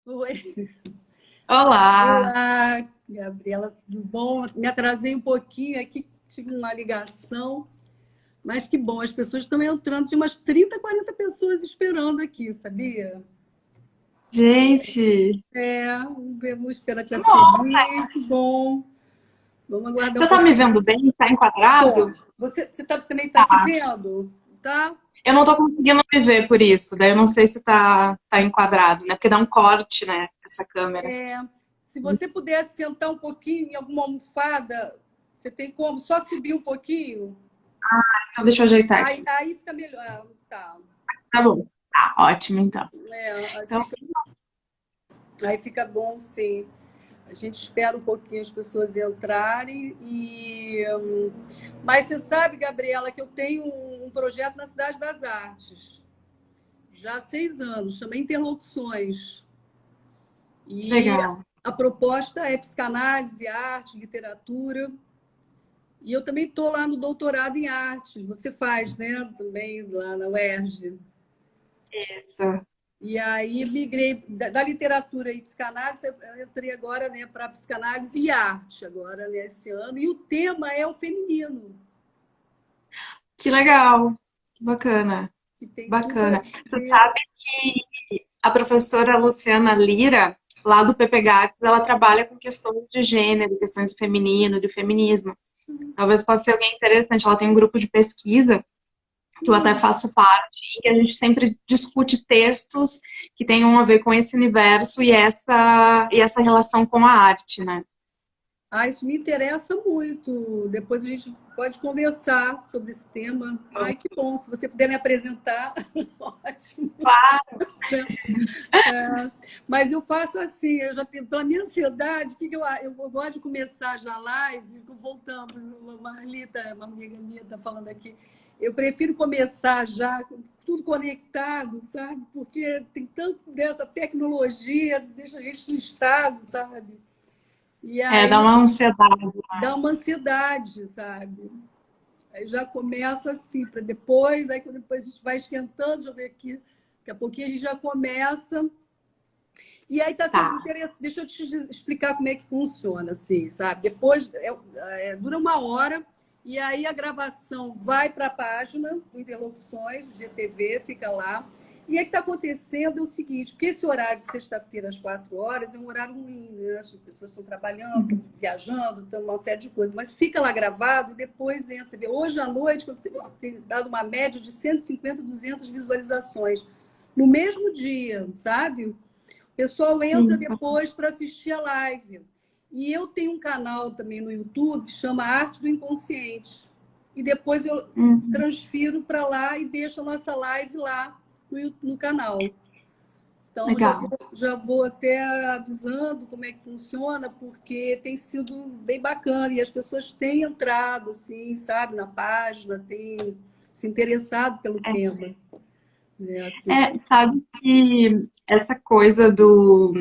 Oi. Olá! Olá, Gabriela, tudo bom? Me atrasei um pouquinho aqui, tive uma ligação, mas que bom, as pessoas estão entrando, tinha umas 30, 40 pessoas esperando aqui, sabia? Gente, Vamos esperar te nossa, seguir, que bom. Vamos aguardar um você tá me pouquinho. vendo bem? Tá Tô. enquadrado? Também está se Tá. vendo? Tá? Eu não tô conseguindo me ver por isso, daí eu não sei se tá enquadrado, né? Porque dá um corte, né? Essa câmera. É, se você pudesse sentar um pouquinho em alguma almofada, você tem como? Só subir um pouquinho? Então deixa eu ajeitar Aí, aqui. aí fica melhor. Ah, tá. Tá bom. Tá, ótimo então. É, Então, aí fica bom, sim. A gente espera um pouquinho as pessoas entrarem mas você sabe, Gabriela, que eu tenho um projeto na Cidade das Artes, já há 6 anos, chama Interlocuções. que E legal. a proposta é psicanálise, arte, literatura. E eu também estou lá no doutorado em arte. Você faz, né? Também lá na UERJ. Isso. E aí migrei da literatura e psicanálise, eu entrei agora, né, para psicanálise e arte agora, né, esse ano. E o tema é o feminino, Que legal. Que bacana. que tem tudo a Bacana. Você ver. sabe que a professora Luciana Lira, lá do PPGAT, ela trabalha com questões de gênero, questões de feminino, de feminismo. Talvez possa ser alguém interessante. Ela tem um grupo de pesquisa que eu até faço parte, e que a gente sempre discute textos que tenham a ver com esse universo e essa relação com a arte, né? Ah, isso me interessa muito. Depois a gente pode conversar sobre esse tema. Ai, que bom. Se você puder me apresentar, ótimo. Mas eu faço assim, eu já tenho, pela minha ansiedade, eu gosto de começar já a live, voltando, a Marlita, uma amiga minha está falando aqui, eu prefiro começar já com tudo conectado, sabe? Porque tem tanto dessa tecnologia, deixa a gente no estado, sabe? E É, dá aí uma ansiedade. dá uma ansiedade, sabe? Aí já começa assim, para depois, aí quando depois a gente vai esquentando, deixa eu ver aqui, daqui a pouquinho a gente já começa. E aí está sendo Tá, interessante. Deixa eu te explicar como é que funciona, assim, sabe? Depois dura 1 hora e aí a gravação vai para a página do Interlocuções, do GTV, fica lá. E aí o que está acontecendo é o seguinte, porque esse horário de sexta-feira às 4 horas é um horário ruim, né? As pessoas estão trabalhando, estão viajando, estão uma série de coisas, mas fica lá gravado e depois entra. Você vê, hoje à noite, quando você tem dado uma média de 150, 200 visualizações no mesmo dia, sabe? O pessoal entra sim. depois para assistir a live. E eu tenho um canal também no YouTube que chama Arte do Inconsciente. E depois eu Hum, transfiro para lá e deixo a nossa live lá no canal. Então, legal. já vou até avisando como é que funciona, porque tem sido bem bacana. E as pessoas têm entrado, assim, sabe, na página, têm se interessado pelo tema. Né, assim. Sabe que essa coisa do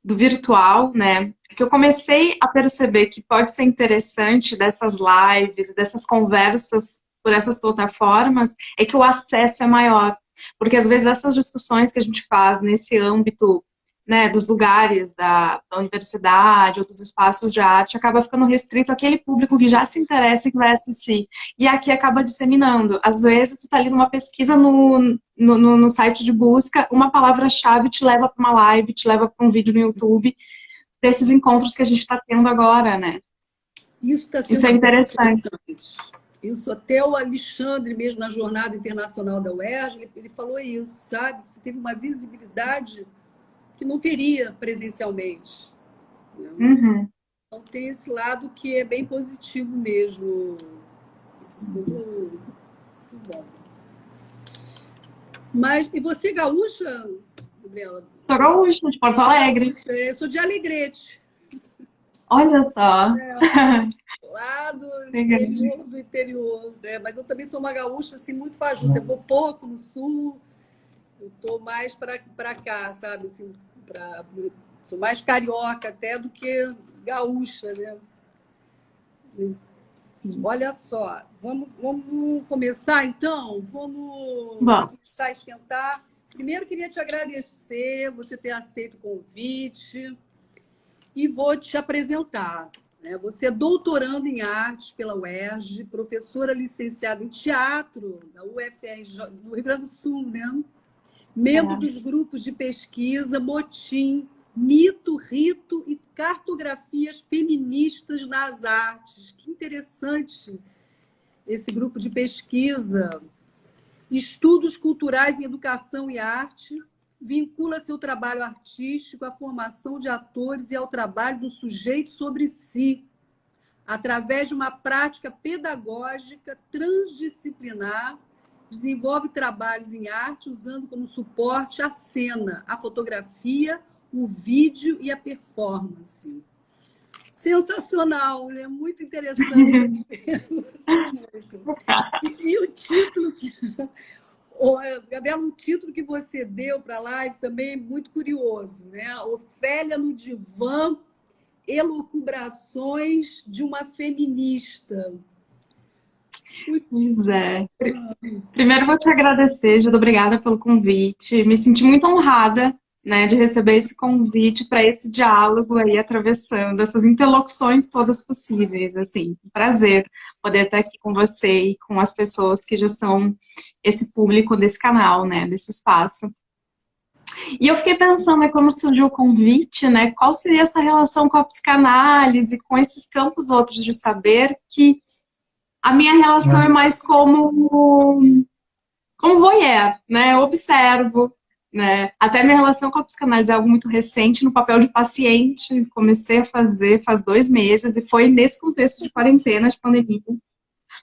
virtual, né? Que eu comecei a perceber que pode ser interessante dessas lives, dessas conversas por essas plataformas, é que o acesso é maior. Porque às vezes essas discussões que a gente faz nesse âmbito, né, dos lugares da universidade ou dos espaços de arte, acaba ficando restrito àquele público que já se interessa e que vai assistir. E aqui acaba disseminando. Às vezes, tu está ali numa pesquisa no site de busca, uma palavra-chave te leva para uma live, te leva para um vídeo no YouTube, para esses encontros que a gente está tendo agora, né? Isso está Isso sendo é bem interessante. interessante. Isso até o Alexandre, mesmo na Jornada Internacional da UERJ, ele falou isso, sabe? Você teve uma visibilidade que não teria presencialmente. Né? Uhum. Então tem esse lado que é bem positivo mesmo. Está sendo muito bom. Mas, e você, gaúcha, Gabriela? Sou gaúcha, de Porto Alegre. Gaúcha, eu sou de Alegrete. Olha só. Lá Legal. do interior, né? Mas eu também sou uma gaúcha assim muito fajuta. Eu vou pouco no sul, eu tô mais para cá, sabe? Assim, sou mais carioca até do que gaúcha, né? Olha só, vamos começar então? Vamos Vamos. aproveitar e esquentar. Primeiro, queria te agradecer você ter aceito o convite e vou te apresentar. Né? Você é doutoranda em artes pela UERJ, professora licenciada em teatro da UFRJ, do Rio Grande do Sul, né? Membro dos grupos de pesquisa Motim, Mito, Rito e Cartografias Feministas nas Artes. Que interessante esse grupo de pesquisa. Estudos culturais em educação e arte, vincula seu trabalho artístico à formação de atores e ao trabalho do sujeito sobre si, através de uma prática pedagógica transdisciplinar, desenvolve trabalhos em arte usando como suporte a cena, a fotografia, o vídeo e a performance. Sensacional, né? Muito interessante. Muito. E o título, Gabriela, o título que você deu para a live também é muito curioso, né? Ofélia no divã, elucubrações de uma feminista. Pois é. Primeiro, vou te agradecer, Gilda, obrigada pelo convite. Me senti muito honrada, né, de receber esse convite para esse diálogo aí, atravessando essas interlocuções todas possíveis. Assim, um prazer poder estar aqui com você e com as pessoas que já são esse público desse canal, né, desse espaço. E eu fiquei pensando, né, quando surgiu o convite, né, qual seria essa relação com a psicanálise, com esses campos outros de saber, que a minha relação é mais como voyeur, né? Eu observo, né? Até minha relação com a psicanálise é algo muito recente, no papel de paciente. Comecei a fazer faz 2 meses e foi nesse contexto de quarentena, de pandemia.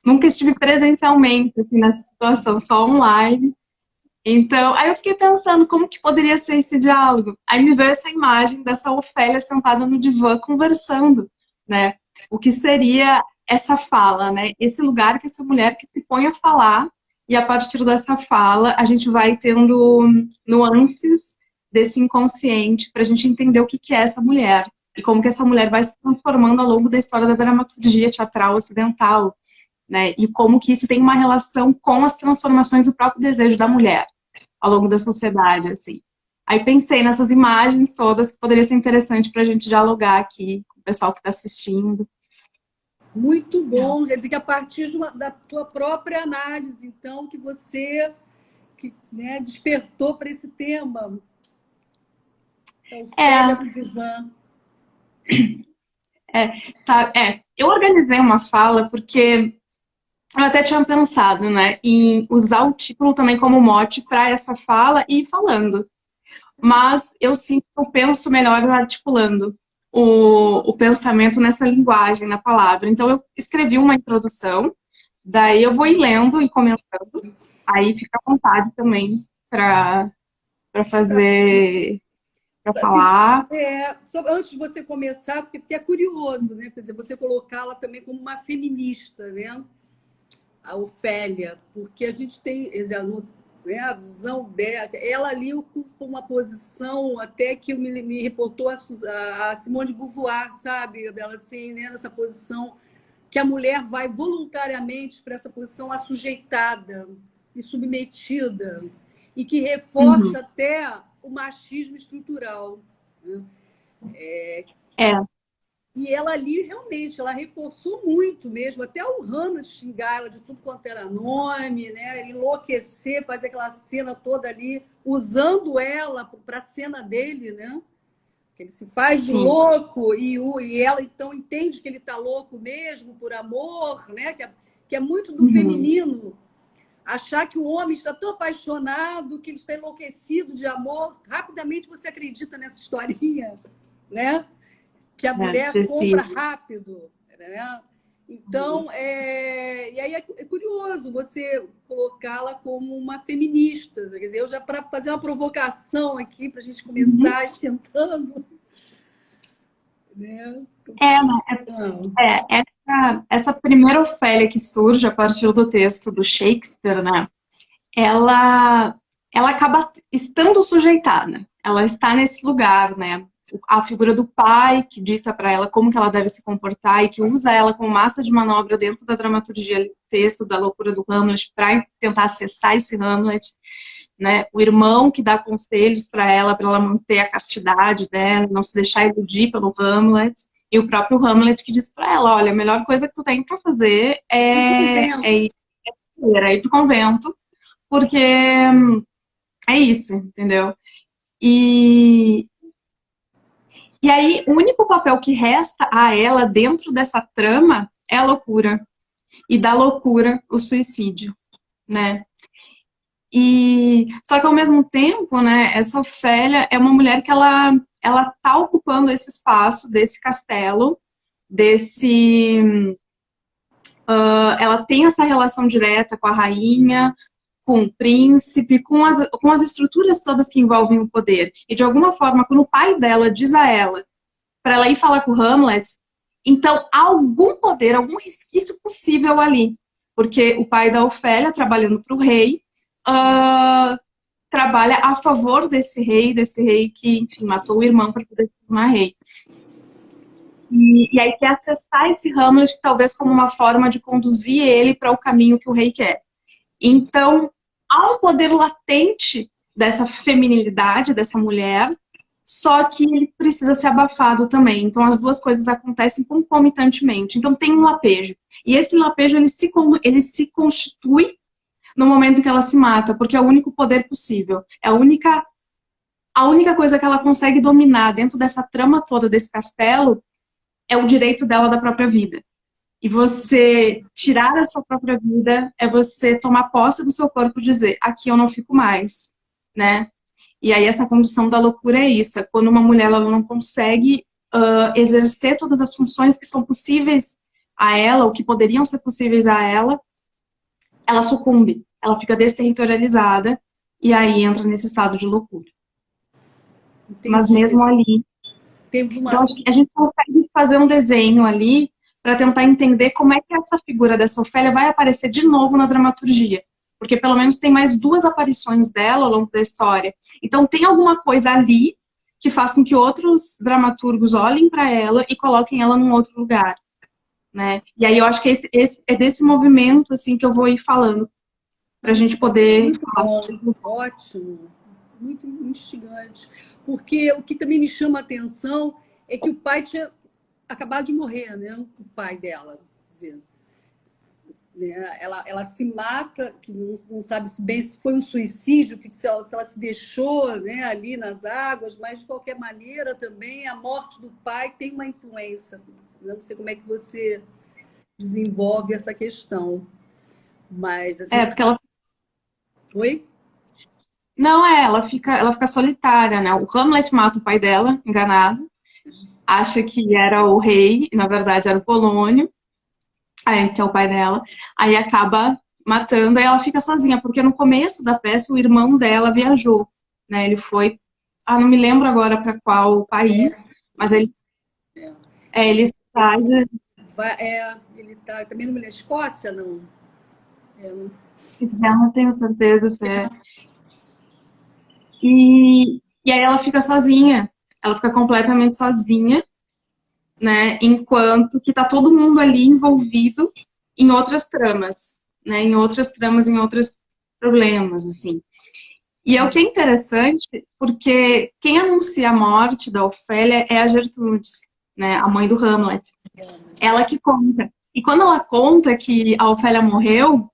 Nunca estive presencialmente assim, nessa situação, só online. Então, aí eu fiquei pensando como que poderia ser esse diálogo. Aí me veio essa imagem dessa Ofélia sentada no divã conversando, né? O que seria essa fala, né? Esse lugar que essa mulher que se põe a falar, e a partir dessa fala a gente vai tendo nuances desse inconsciente para a gente entender o que é essa mulher e como que essa mulher vai se transformando ao longo da história da dramaturgia teatral ocidental, né? E como que isso tem uma relação com as transformações do próprio desejo da mulher ao longo da sociedade, assim. Aí pensei nessas imagens todas que poderia ser interessante para a gente dialogar aqui com o pessoal que está assistindo. Muito bom, quer dizer que a partir da tua própria análise, então, que você né, despertou para esse tema. Ofélia no divã. Eu organizei uma fala porque eu até tinha pensado, né, em usar o título também como mote para essa fala e ir falando. Mas eu sinto que eu penso melhor articulando o pensamento nessa linguagem, na palavra. Então, eu escrevi uma introdução, daí eu vou ir lendo e comentando, aí fica à vontade também para fazer, para falar. Antes de você começar, porque é curioso, né? Quer dizer, você colocá-la também como uma feminista, né? A Ofélia, porque a gente tem a visão dela, ela ali ocupa uma posição até que me reportou a Simone de Beauvoir, sabe, Gabriela, assim, né, nessa posição que a mulher vai voluntariamente para essa posição assujeitada e submetida e que reforça até o machismo estrutural. Né? E ela ali, realmente, ela reforçou muito mesmo, até o Hamlet xingar ela de tudo quanto era nome, né? Enlouquecer, fazer aquela cena toda ali, usando ela para a cena dele, né? Que ele se faz de louco e ela, então, entende que ele está louco mesmo, por amor, né? Que é muito do feminino. Achar que o homem está tão apaixonado, que ele está enlouquecido de amor. Rapidamente você acredita nessa historinha, né? Que a mulher compra rápido, né? Então, e aí é curioso você colocá-la como uma feminista. Quer dizer, eu já para fazer uma provocação aqui para a gente começar esquentando, né? Essa primeira Ofélia que surge a partir do texto do Shakespeare, né? Ela acaba estando sujeitada. Ela está nesse lugar, né? A figura do pai que dita para ela como que ela deve se comportar e que usa ela como massa de manobra dentro da dramaturgia, texto da loucura do Hamlet para tentar acessar esse Hamlet. né? O irmão que dá conselhos para ela manter a castidade dela, não se deixar iludir pelo Hamlet, e o próprio Hamlet que diz para ela, olha, a melhor coisa que tu tem para fazer é ir pro convento, porque é isso, entendeu? E, e aí, o único papel que resta a ela dentro dessa trama é a loucura. E da loucura, o suicídio, né? E só que ao mesmo tempo, né, essa Ofélia é uma mulher que ela tá ocupando esse espaço desse castelo, ela tem essa relação direta com a rainha, com o príncipe, com as estruturas todas que envolvem o poder. E de alguma forma, quando o pai dela diz a ela para ela ir falar com o Hamlet, então há algum poder, algum resquício possível ali. Porque o pai da Ofélia, trabalhando para o rei, trabalha a favor desse rei que, enfim, matou o irmão para poder se tornar rei. E aí quer acessar esse Hamlet, talvez como uma forma de conduzir ele para o caminho que o rei quer. Então, há um poder latente dessa feminilidade, dessa mulher, só que ele precisa ser abafado também. Então, as duas coisas acontecem concomitantemente. Então, tem um lapejo. E esse lapejo, ele se constitui no momento em que ela se mata, porque é o único poder possível. É a única coisa que ela consegue dominar dentro dessa trama toda desse castelo é o direito dela da própria vida. E você tirar a sua própria vida é você tomar posse do seu corpo e dizer, aqui eu não fico mais, né? E aí essa condição da loucura é isso, é quando uma mulher ela não consegue exercer todas as funções que são possíveis a ela, ou que poderiam ser possíveis a ela sucumbe, ela fica desterritorializada e aí entra nesse estado de loucura. Entendi. Mas mesmo ali, então, acho que a gente consegue fazer um desenho ali para tentar entender como é que essa figura dessa Ofélia vai aparecer de novo na dramaturgia. Porque pelo menos tem mais 2 aparições dela ao longo da história. Então tem alguma coisa ali que faz com que outros dramaturgos olhem para ela e coloquem ela num outro lugar, né? E aí eu acho que é desse movimento assim que eu vou ir falando, para a gente poder... Muito bom, ótimo, muito instigante. Porque o que também me chama a atenção é que o pai tinha acabado de morrer, né? O pai dela, quer dizer, ela se mata, que não sabe se bem se foi um suicídio, se ela se deixou, né, ali nas águas, mas de qualquer maneira também a morte do pai tem uma influência. Não sei como é que você desenvolve essa questão. Mas assim, porque ela... Oi? Não, ela fica solitária, né? O Hamlet mata o pai dela, enganado, acha que era o rei, e na verdade era o Polônio, que é o pai dela, aí acaba matando, aí ela fica sozinha, porque no começo da peça o irmão dela viajou, né? Ele foi, não me lembro agora para qual país, mas ele está... Ele está também na Escócia, não? Não tenho certeza se é. E aí ela fica sozinha, ela fica completamente sozinha, né? Enquanto que tá todo mundo ali envolvido em outras tramas, né? Em outros problemas, assim. E é o que é interessante, porque quem anuncia a morte da Ofélia é a Gertrudes, né? A mãe do Hamlet. Ela que conta. E quando ela conta que a Ofélia morreu,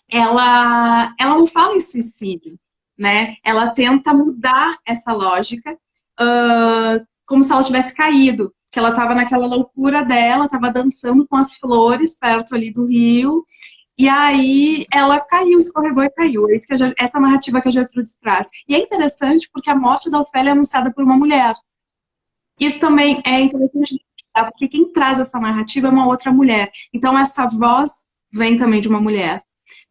ela não fala em suicídio, né? Ela tenta mudar essa lógica, como se ela tivesse caído, que ela estava naquela loucura dela, estava dançando com as flores perto ali do rio, e aí ela caiu, escorregou e caiu. É isso essa narrativa que a Gertrude traz. E é interessante porque a morte da Ofélia é anunciada por uma mulher. Isso também é interessante, porque quem traz essa narrativa é uma outra mulher. Então essa voz vem também de uma mulher,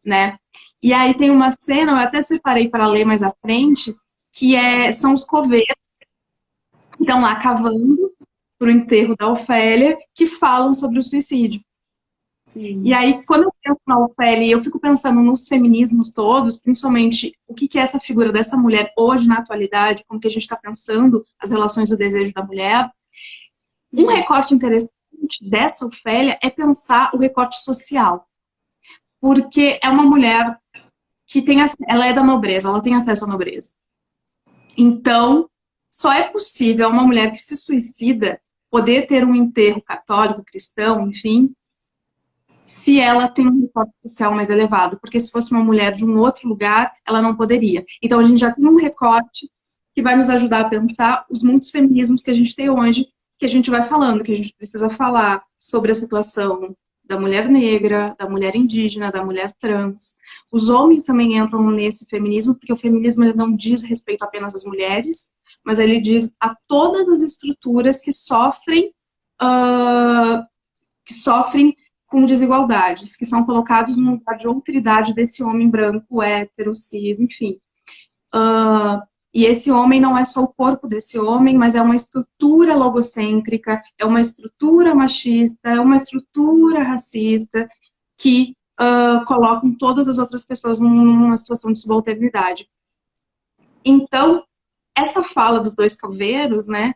né? E aí tem uma cena, eu até separei para ler mais à frente, que são os coveiros que estão lá cavando para o enterro da Ofélia, que falam sobre o suicídio. Sim. E aí, quando eu penso na Ofélia, eu fico pensando nos feminismos todos, principalmente o que é essa figura dessa mulher hoje, na atualidade, como que a gente está pensando as relações do desejo da mulher. Um recorte interessante dessa Ofélia é pensar o recorte social. Porque é uma mulher que tem, ela é da nobreza, ela tem acesso à nobreza. Então, só é possível uma mulher que se suicida poder ter um enterro católico, cristão, enfim, se ela tem um recorte social mais elevado, porque se fosse uma mulher de um outro lugar, ela não poderia. Então, a gente já tem um recorte que vai nos ajudar a pensar os muitos feminismos que a gente tem hoje, que a gente vai falando, que a gente precisa falar sobre a situação da mulher negra, da mulher indígena, da mulher trans. Os homens também entram nesse feminismo, porque o feminismo ele não diz respeito apenas às mulheres, mas ele diz a todas as estruturas que sofrem com desigualdades, que são colocados no lugar de outra desse homem branco, hétero, cis, enfim. E esse homem não é só o corpo desse homem, mas é uma estrutura logocêntrica, é uma estrutura machista, é uma estrutura racista que colocam todas as outras pessoas numa situação de subalternidade. Então, essa fala dos dois caveiros, né,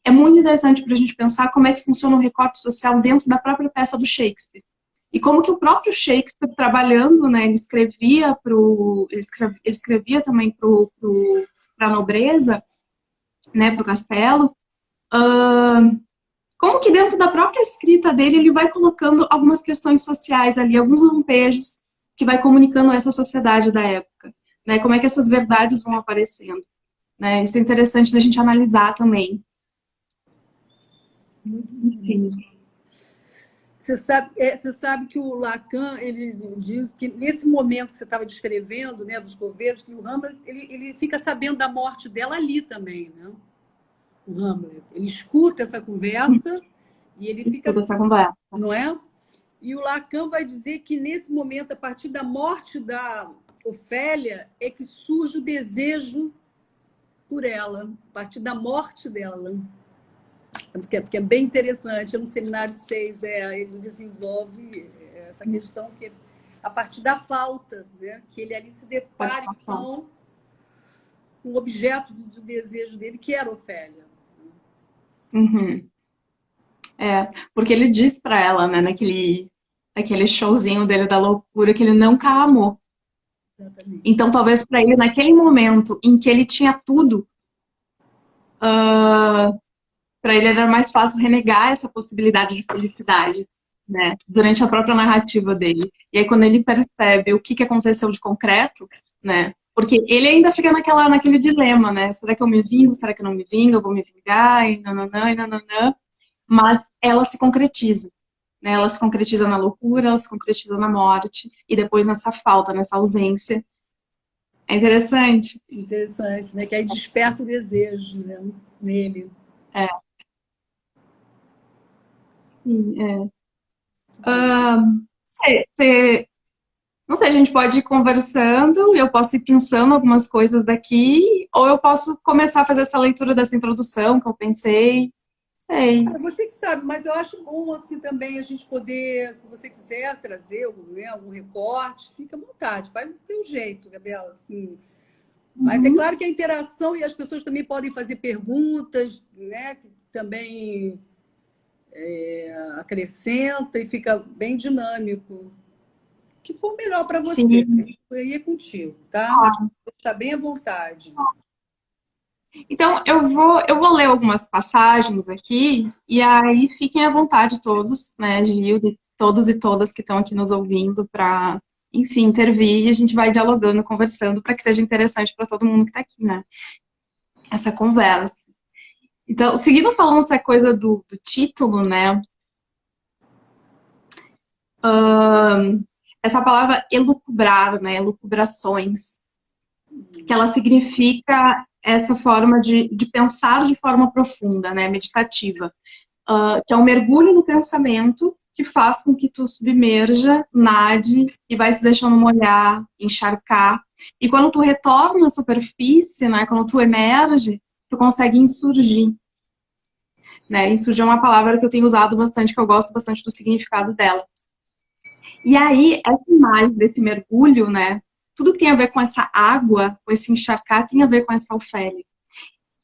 é muito interessante para a gente pensar como é que funciona o recorte social dentro da própria peça do Shakespeare. E como que o próprio Shakespeare, trabalhando, né, ele escrevia também para a nobreza, né, para o castelo, como que dentro da própria escrita dele ele vai colocando algumas questões sociais ali, alguns lampejos que vai comunicando essa sociedade da época, né, como é que essas verdades vão aparecendo, né, isso é interessante da gente analisar também. Enfim. Você sabe que o Lacan, ele diz que nesse momento que você estava descrevendo, né, dos coveiros, que o Hamlet, ele fica sabendo da morte dela ali também, né? O Hamlet. Ele escuta essa conversa e ele fica... Essa conversa. Não é? E o Lacan vai dizer que nesse momento, a partir da morte da Ofélia, é que surge o desejo por ela, a partir da morte dela. Porque é bem interessante, no Seminário 6, ele desenvolve essa questão que a partir da falta, né, que ele ali se depara então, com o objeto do desejo dele, que era Ofélia. Uhum. Porque ele diz para ela, né, naquele showzinho dele da loucura, que ele nunca a amou. Exatamente. Então, talvez para ele, naquele momento em que ele tinha tudo, para ele era mais fácil renegar essa possibilidade de felicidade, né, durante a própria narrativa dele. E aí, quando ele percebe o que aconteceu de concreto, né, porque ele ainda fica naquele dilema, né, será que eu me vingo, será que eu não me vingo, eu vou me vingar, e nananã, e nananã, mas ela se concretiza, né, ela se concretiza na loucura, ela se concretiza na morte, e depois nessa falta, nessa ausência. É interessante. Interessante, né, que aí desperta o desejo, né, nele. Não sei, a gente pode ir conversando, eu posso ir pensando algumas coisas daqui, ou eu posso começar a fazer essa leitura dessa introdução que eu pensei. Sei. Você que sabe, mas eu acho bom assim também a gente poder, se você quiser trazer algum recorte, fica à vontade, faz do seu jeito, Gabriela, assim. Mas é claro que a interação e as pessoas também podem fazer perguntas, né, que também acrescenta e fica bem dinâmico. O que for melhor para você. Sim. Aí é contigo, tá? Está bem à vontade. Então, eu vou ler algumas passagens aqui, e aí fiquem à vontade todos, né, Gil, todos e todas que estão aqui nos ouvindo, para, enfim, intervir, e a gente vai dialogando, conversando, para que seja interessante para todo mundo que está aqui, né, essa conversa. Então, seguindo falando essa coisa do título, né, essa palavra elucubrar, né, elucubrações, que ela significa essa forma de pensar de forma profunda, né, meditativa, que é um mergulho no pensamento que faz com que tu submerja, nade e vai se deixando molhar, encharcar. E quando tu retorna à superfície, né, quando tu emerge, tu consegue insurgir. Né? Insurgir é uma palavra que eu tenho usado bastante, que eu gosto bastante do significado dela. E aí, essa imagem desse mergulho, né, tudo que tem a ver com essa água, com esse encharcar, tem a ver com essa Ofélia.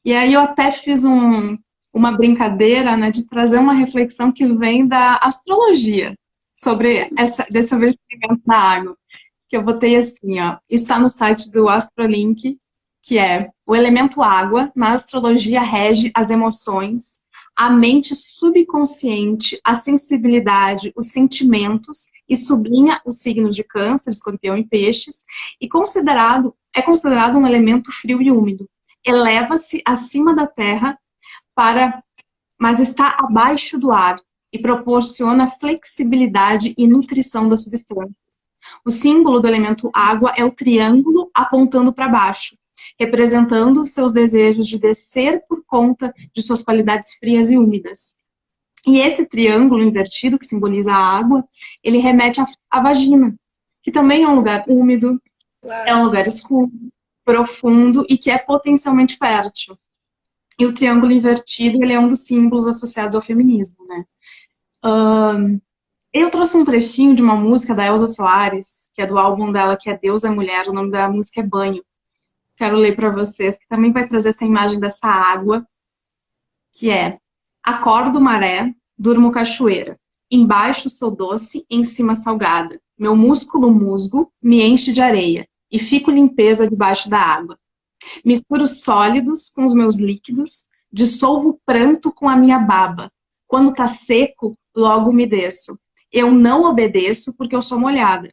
E aí eu até fiz uma brincadeira, né, de trazer uma reflexão que vem da astrologia, sobre desse vestimento na água. que eu botei assim, ó. Está no site do Astrolink, que é: o elemento água, na astrologia, rege as emoções, a mente subconsciente, a sensibilidade, os sentimentos, e sublinha os signos de Câncer, Escorpião e Peixes, e é considerado um elemento frio e úmido. Eleva-se acima da terra, mas está abaixo do ar, e proporciona flexibilidade e nutrição das substâncias. O símbolo do elemento água é o triângulo apontando para baixo, representando seus desejos de descer por conta de suas qualidades frias e úmidas. E esse triângulo invertido, que simboliza a água, ele remete à vagina, que também é um lugar úmido, Claro. é um lugar escuro, profundo e que é potencialmente fértil. E o triângulo invertido, ele é um dos símbolos associados ao feminismo, né? Eu trouxe um trechinho de uma música da Elza Soares, que é do álbum dela, que é Deus é Mulher, o nome da música é Banho. Quero ler para vocês, que também vai trazer essa imagem dessa água, que é: acordo maré, durmo cachoeira, embaixo sou doce, em cima salgada, meu músculo musgo me enche de areia, e fico limpeza debaixo da água. Misturo sólidos com os meus líquidos, dissolvo pranto com a minha baba. Quando tá seco, logo me desço. Eu não obedeço porque eu sou molhada.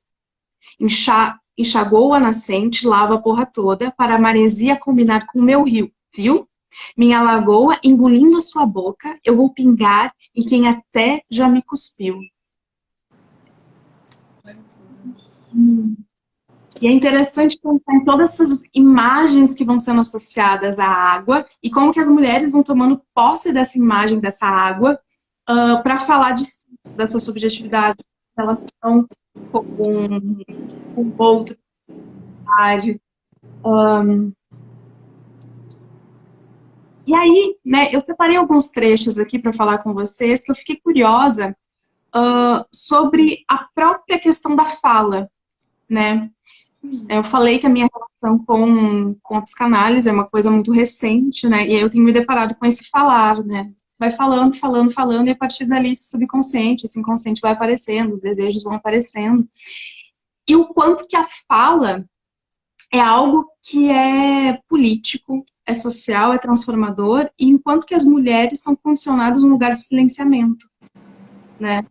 Enxagou a nascente, lava a porra toda, para a maresia combinar com o meu rio, viu? Minha lagoa engolindo a sua boca, eu vou pingar em quem até já me cuspiu. E é interessante pensar em todas essas imagens que vão sendo associadas à água e como que as mulheres vão tomando posse dessa imagem, dessa água, para falar da sua subjetividade, relação com outra. E aí, né, eu separei alguns trechos aqui para falar com vocês que eu fiquei curiosa sobre a própria questão da fala, né? Eu falei que a minha relação com a psicanálise é uma coisa muito recente, né? E aí eu tenho me deparado com esse falar, né? Vai falando, falando, falando, e a partir dali esse subconsciente, esse inconsciente vai aparecendo, os desejos vão aparecendo. E o quanto que a fala é algo que é político, é social, é transformador, e enquanto que as mulheres são condicionadas num lugar de silenciamento, né?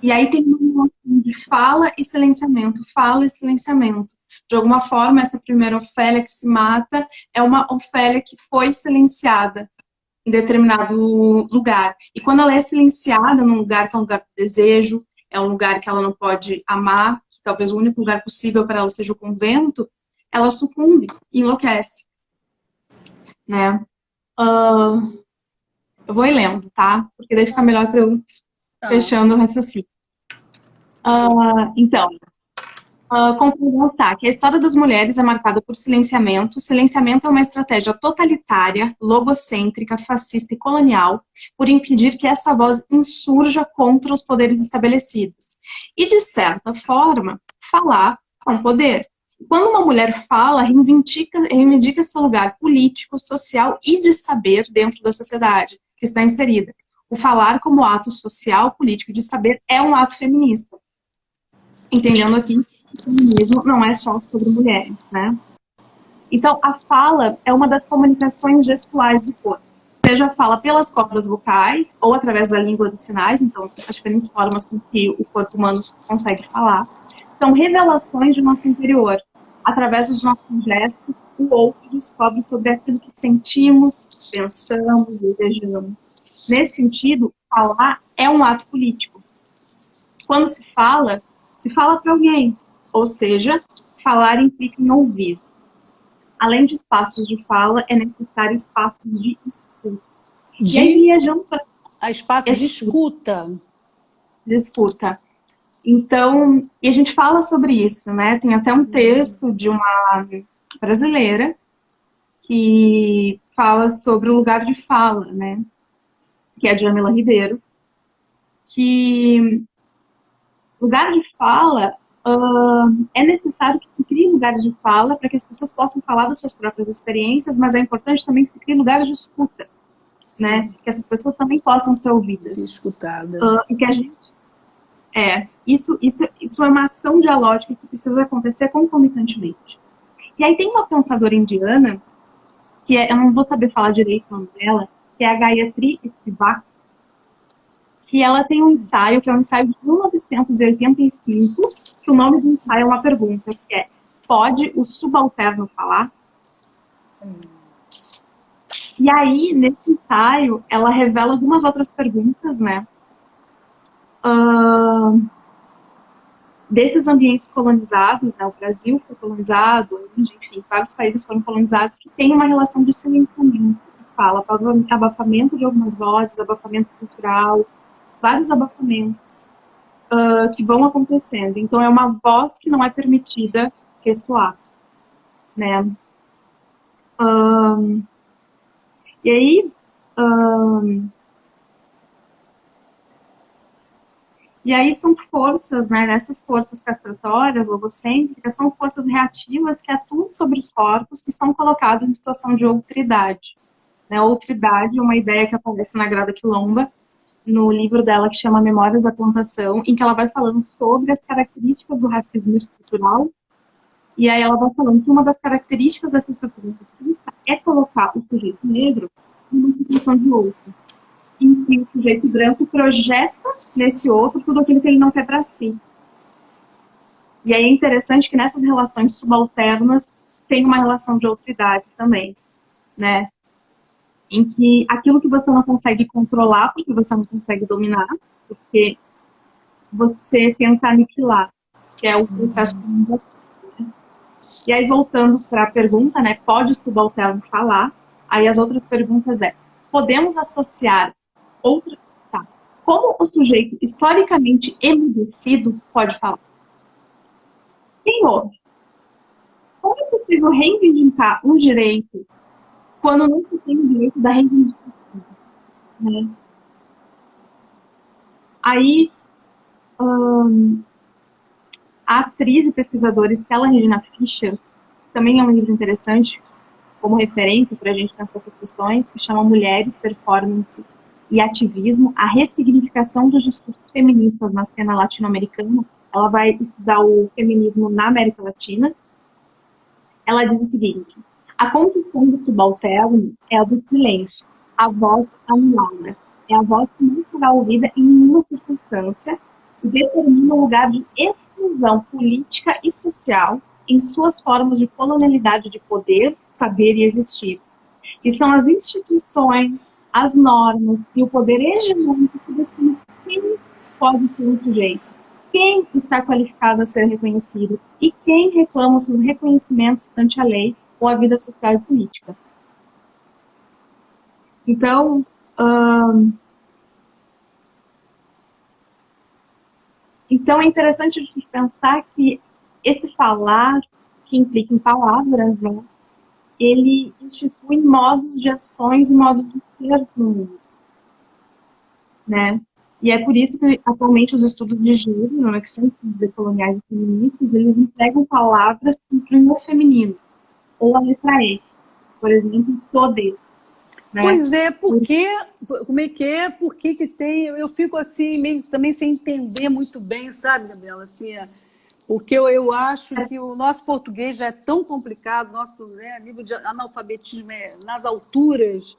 E aí tem uma noção de fala e silenciamento, fala e silenciamento. De alguma forma, essa primeira Ofélia que se mata é uma Ofélia que foi silenciada em determinado lugar. E quando ela é silenciada num lugar que é um lugar de desejo, é um lugar que ela não pode amar, que talvez o único lugar possível para ela seja o convento, ela sucumbe e enlouquece, né? Eu vou ir lendo, tá? Porque daí fica melhor para eu fechando o raciocínio. Então, concluir que a história das mulheres é marcada por silenciamento. O silenciamento é uma estratégia totalitária, logocêntrica, fascista e colonial, por impedir que essa voz insurja contra os poderes estabelecidos. E, de certa forma, falar é um poder. Quando uma mulher fala, reivindica seu lugar político, social e de saber dentro da sociedade que está inserida. O falar como ato social, político e de saber é um ato feminista. Entendendo aqui que o feminismo não é só sobre mulheres, né? Então, a fala é uma das comunicações gestuais do corpo. Seja a fala pelas cordas vocais ou através da língua dos sinais, então, as diferentes formas com que o corpo humano consegue falar. São revelações de nosso interior. Através dos nossos gestos, o outro descobre sobre aquilo que sentimos, pensamos, desejamos. Nesse sentido, falar é um ato político. Quando se fala para alguém, ou seja, falar implica em ouvir. Além de espaços de fala, é necessário espaços de escuta. E aí, viajando para... espaços de escuta. De escuta. Então, e a gente fala sobre isso, né? Tem até um texto de uma brasileira que fala sobre o lugar de fala, né? Que é a Djamila Ribeiro, que lugar de fala é necessário que se crie lugares de fala para que as pessoas possam falar das suas próprias experiências, mas é importante também que se crie lugares de escuta, né? Que essas pessoas também possam ser ouvidas. Ser escutada. E que a gente Isso é uma ação dialógica que precisa acontecer concomitantemente. E aí tem uma pensadora indiana, eu não vou saber falar direito o nome dela, que é a Gayatri Spivak, que ela tem um ensaio, que é um ensaio de 1985, que o nome do ensaio é uma pergunta, que é: pode o subalterno falar? E aí, nesse ensaio, ela revela algumas outras perguntas, né? Desses ambientes colonizados, né? O Brasil foi colonizado, enfim, vários países foram colonizados, que tem uma relação de silenciamento, que fala abafamento de algumas vozes, abafamento cultural, vários abafamentos que vão acontecendo. Então, é uma voz que não é permitida ressoar, né? E aí, são forças, né? Essas forças castratórias, logocêntricas, são forças reativas que atuam sobre os corpos que são colocados em situação de outridade. Né? Outridade é uma ideia que aparece na Grada Quilomba, no livro dela que chama Memórias da Plantação, em que ela vai falando sobre as características do racismo estrutural. E aí ela vai falando que uma das características dessa estrutura é colocar o sujeito negro numa situação de outro, em que o sujeito branco projeta nesse outro tudo aquilo que ele não quer para si. E aí é interessante que nessas relações subalternas tem uma relação de outridade também, né? Em que aquilo que você não consegue controlar, porque você não consegue dominar, porque você tenta aniquilar, que é o processo de comunicação. E aí, voltando para a pergunta, né, pode o subalterno falar? Aí as outras perguntas podemos associar outra... Tá. Como o sujeito historicamente emudecido pode falar? Quem ouve? Como é possível reivindicar um direito quando não se tem o direito da reivindicação? Né? Aí, a atriz e pesquisadora Stella Regina Fischer, também é um livro interessante, como referência para a gente pensar essas questões, que chama Mulheres, Performance e Ativismo, a ressignificação dos discursos feministas na cena latino-americana. Ela vai estudar o feminismo na América Latina. Ela diz o seguinte: a condição do subalterno é a do silêncio, a voz anulada. É a voz que não será ouvida em nenhuma circunstância e determina o lugar de exclusão política e social em suas formas de colonialidade de poder, saber e existir. E são as instituições, as normas e o poder hegemônico que definem quem pode ser um sujeito, quem está qualificado a ser reconhecido e quem reclama os seus reconhecimentos ante a lei ou a vida social e política. Então, é interessante a gente pensar que esse falar, que implica em palavras, né, ele institui modos de ações e modos de ser no mundo, né? E é por isso que, atualmente, os estudos de gênero, né, que são estudos decoloniais e feministas, eles empregam palavras que incluem o feminino, ou a letra E, por exemplo, poder. Né? Pois é, porque, como é que é? Por que tem... Eu fico assim, meio também sem entender muito bem, sabe, Gabriela? Assim, porque eu acho que o nosso português já é tão complicado, nosso nível de analfabetismo é nas alturas,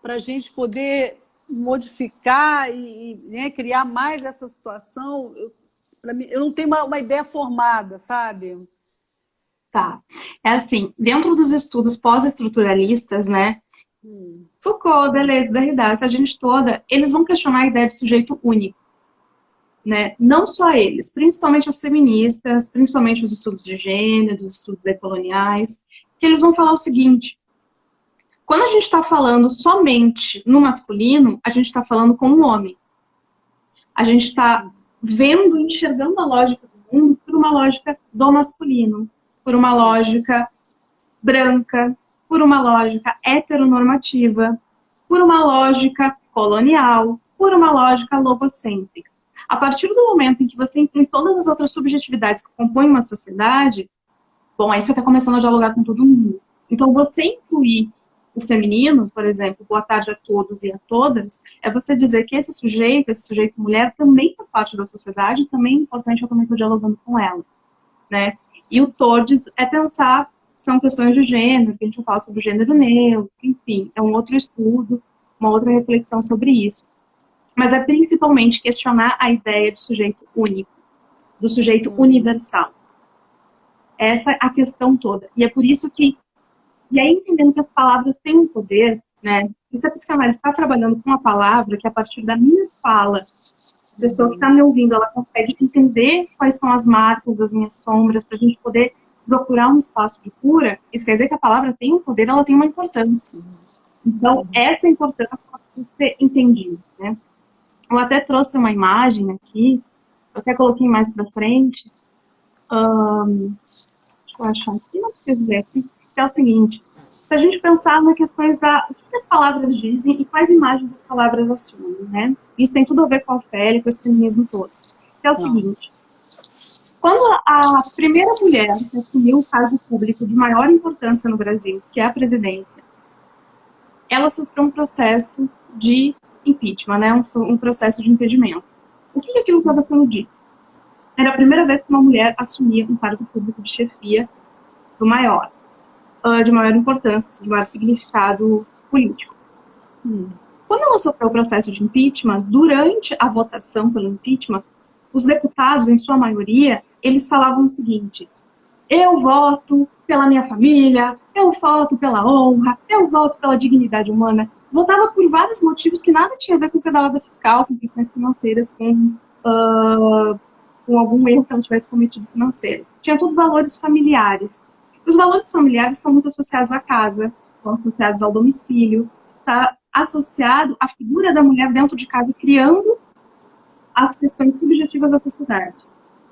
para a gente poder modificar e criar mais essa situação. Eu não tenho uma ideia formada, sabe? Tá. É assim, dentro dos estudos pós-estruturalistas, né, Foucault, Deleuze, Derrida, essa gente toda, eles vão questionar a ideia de sujeito único. Né? Não só eles, principalmente os feministas, principalmente os estudos de gênero, os estudos decoloniais, que eles vão falar o seguinte: quando a gente está falando somente no masculino, a gente está falando com um homem. A gente está vendo e enxergando a lógica do mundo por uma lógica do masculino, por uma lógica branca, por uma lógica heteronormativa, por uma lógica colonial, por uma lógica logocêntrica. A partir do momento em que você inclui todas as outras subjetividades que compõem uma sociedade, bom, aí você está começando a dialogar com todo mundo. Então, você incluir o feminino, por exemplo, boa tarde a todos e a todas, é você dizer que esse sujeito mulher, também faz parte da sociedade, também é importante eu também estou dialogando com ela, né? E o todes é pensar, são questões de gênero, que a gente fala sobre o gênero neutro, enfim, é um outro estudo, uma outra reflexão sobre isso. Mas é principalmente questionar a ideia de sujeito único, do sujeito universal. Essa é a questão toda. E é por isso que, e aí entendendo que as palavras têm um poder, né? E se a psicanálise está trabalhando com uma palavra que a partir da minha fala, a pessoa que está me ouvindo, ela consegue entender quais são as marcas das minhas sombras, para a gente poder procurar um espaço de cura, isso quer dizer que a palavra tem um poder, ela tem uma importância. Então, essa importância precisa ser entendida, né? Eu até trouxe uma imagem aqui, eu até coloquei mais para frente, deixa eu achar aqui, não preciso ver aqui, que é o seguinte, se a gente pensar nas questões da o que as palavras dizem e quais imagens as palavras assumem, né? Isso tem tudo a ver com a Ofélia, com esse feminismo todo. Que é o seguinte, quando a primeira mulher que assumiu o cargo público de maior importância no Brasil, que é a presidência, ela sofreu um processo de impeachment, né? Um processo de impedimento. O que aquilo estava sendo dito? Era a primeira vez que uma mulher assumia um cargo público de chefia de maior importância, de maior significado político. Quando ela sofreu o processo de impeachment, durante a votação pelo impeachment, os deputados, em sua maioria, eles falavam o seguinte: eu voto pela minha família, eu voto pela honra, eu voto pela dignidade humana. Votava por vários motivos que nada tinha a ver com pedalada fiscal, com questões financeiras, com algum erro que ela tivesse cometido financeiro. Tinha todos valores familiares. Os valores familiares estão muito associados à casa, estão associados ao domicílio, está associado à figura da mulher dentro de casa, criando as questões subjetivas da sociedade.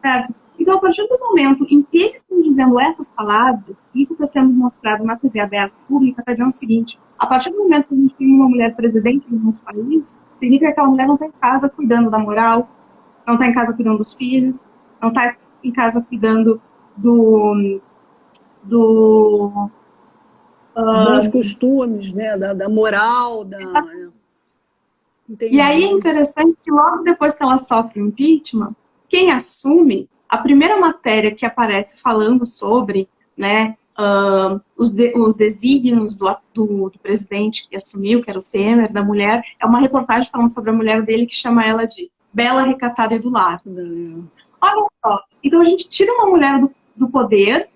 Certo? Então, a partir do momento em que eles estão dizendo essas palavras, isso está sendo mostrado na TV aberta pública, está dizendo o seguinte: a partir do momento que a gente tem uma mulher presidente no nosso país, significa que aquela mulher não está em casa cuidando da moral, não está em casa cuidando dos filhos, não está em casa cuidando bons costumes, né? Da moral, E aí é interessante que logo depois que ela sofre o impeachment, quem assume, a primeira matéria que aparece falando sobre, né, os desígnios do presidente que assumiu, que era o Temer, da mulher, é uma reportagem falando sobre a mulher dele que chama ela de bela, recatada e do lar. Olha só, então a gente tira uma mulher do poder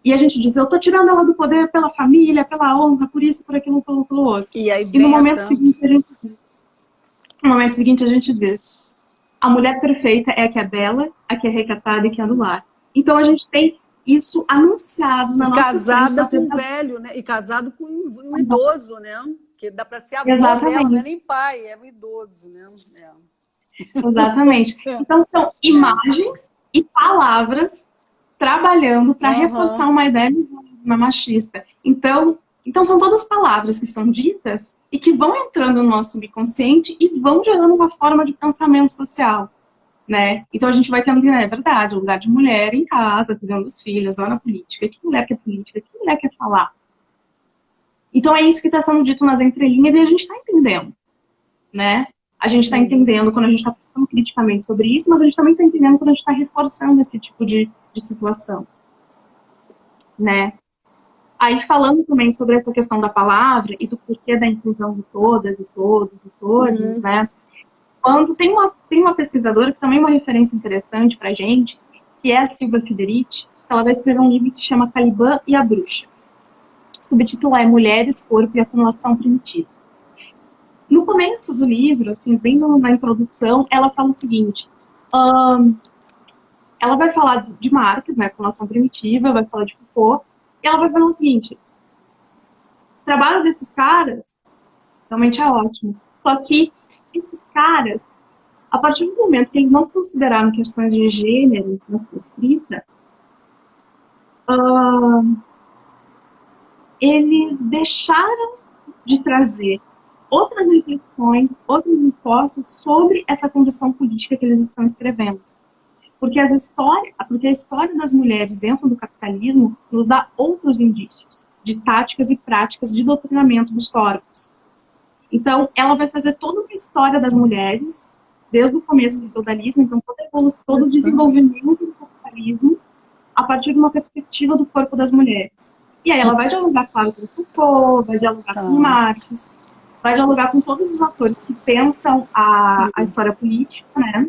e a gente diz, eu tô tirando ela do poder pela família, pela honra, por isso, por aquilo, pelo outro. E no momento seguinte a gente diz, a mulher perfeita é a que é bela, a que é recatada e que é do lar. Então a gente tem isso anunciado na nossa casada com um velho, né? E casado com um idoso, né? Que dá para ser avô dela, não é nem pai, é um idoso, né? Exatamente. Então são imagens e palavras trabalhando para reforçar uma ideia machista. Então são todas palavras que são ditas e que vão entrando no nosso subconsciente e vão gerando uma forma de pensamento social, né? Então a gente vai tendo, é verdade, o lugar de mulher em casa, cuidando dos filhos, não na política. Que mulher quer política? Que mulher quer falar? Então é isso que está sendo dito nas entrelinhas e a gente está entendendo, né? A gente está entendendo quando a gente está pensando criticamente sobre isso, mas a gente também está entendendo quando a gente está reforçando esse tipo de situação, né? Aí, falando também sobre essa questão da palavra e do porquê da inclusão de todas e todos e todas, né? Quando tem uma pesquisadora que também é uma referência interessante pra gente, que é a Silvia Federici, ela vai escrever um livro que chama Caliban e a Bruxa. O subtítulo é Mulheres, Corpo e Acumulação Primitiva. No começo do livro, assim, bem na introdução, ela fala o seguinte, ela vai falar de Marx, né, acumulação primitiva, vai falar de Foucault, e ela vai falar o seguinte, o trabalho desses caras realmente é ótimo, só que esses caras, a partir do momento que eles não consideraram questões de gênero na sua escrita, eles deixaram de trazer outras reflexões, outras respostas sobre essa condição política que eles estão escrevendo. Porque a história das mulheres dentro do capitalismo nos dá outros indícios. de táticas e práticas de doutrinamento dos corpos. Então, ela vai fazer toda uma história das mulheres, desde o começo do feudalismo, então toda a evolução, todo o desenvolvimento do capitalismo, a partir de uma perspectiva do corpo das mulheres. E aí ela vai dialogar, claro, com Foucault, vai dialogar com Marx, vai dialogar com todos os autores que pensam a história política, né?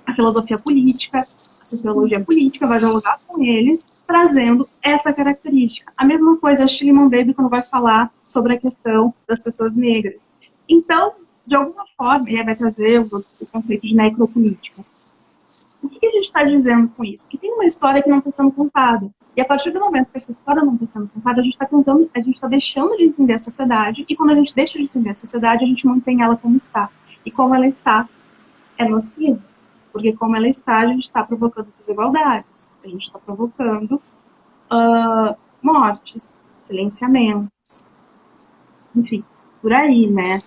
A filosofia política, a sociologia política, vai dialogar com eles, trazendo essa característica. A mesma coisa a Shirley Mondavi quando vai falar sobre a questão das pessoas negras. Então, de alguma forma, ele vai trazer o conceito de necropolítica. O que a gente está dizendo com isso? Que tem uma história que não está sendo contada. E a partir do momento que essa história não está sendo contada, a gente está deixando de entender a sociedade, e quando a gente deixa de entender a sociedade, a gente mantém ela como está. E como ela está, é nociva. Porque como ela está, a gente está provocando desigualdades, a gente está provocando mortes, silenciamentos, enfim, por aí, né?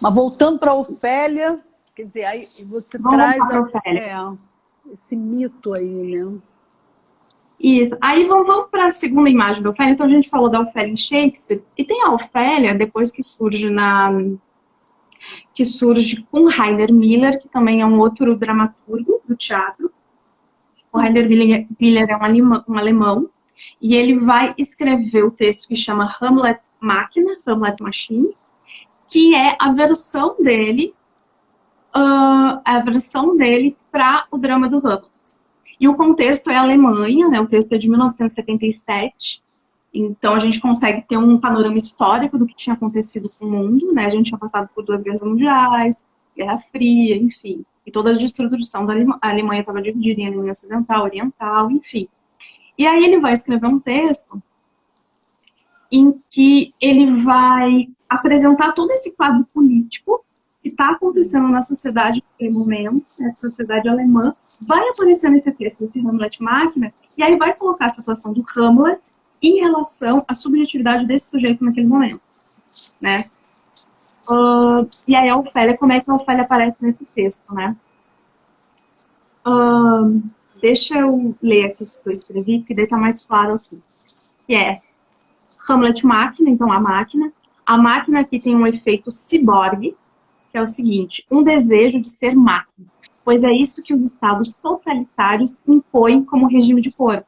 Mas voltando para a Ofélia, quer dizer, aí você traz esse mito aí, né? Isso. Aí vamos para a segunda imagem da Ofélia. Então a gente falou da Ofélia em Shakespeare, e tem a Ofélia, depois que surge com Rainer Miller, que também é um outro dramaturgo do teatro. O Rainer Miller é um alemão, e ele vai escrever o texto que chama Hamlet Máquina, Hamlet Machine, que é a versão dele para o drama do Hamlet. E o contexto é a Alemanha, né? O texto é de 1977, então a gente consegue ter um panorama histórico do que tinha acontecido com o mundo, né? A gente tinha passado por 2 guerras mundiais, Guerra Fria, enfim, e toda a destruição da Alemanha. A Alemanha estava dividida em Alemanha Ocidental, Oriental, enfim. E aí ele vai escrever um texto em que ele vai apresentar todo esse quadro político que está acontecendo na sociedade naquele momento, né, sociedade alemã, vai aparecer nesse texto desse Hamlet Máquina, e aí vai colocar a situação do Hamlet em relação à subjetividade desse sujeito naquele momento, né? E aí a Ofélia, como é que a Ofélia aparece nesse texto, né? Deixa eu ler aqui o que eu escrevi, porque daí tá mais claro aqui. Que é Hamlet Máquina, então a máquina. A máquina aqui tem um efeito ciborgue, que é o seguinte: um desejo de ser máquina, pois é isso que os estados totalitários impõem como regime de corpo.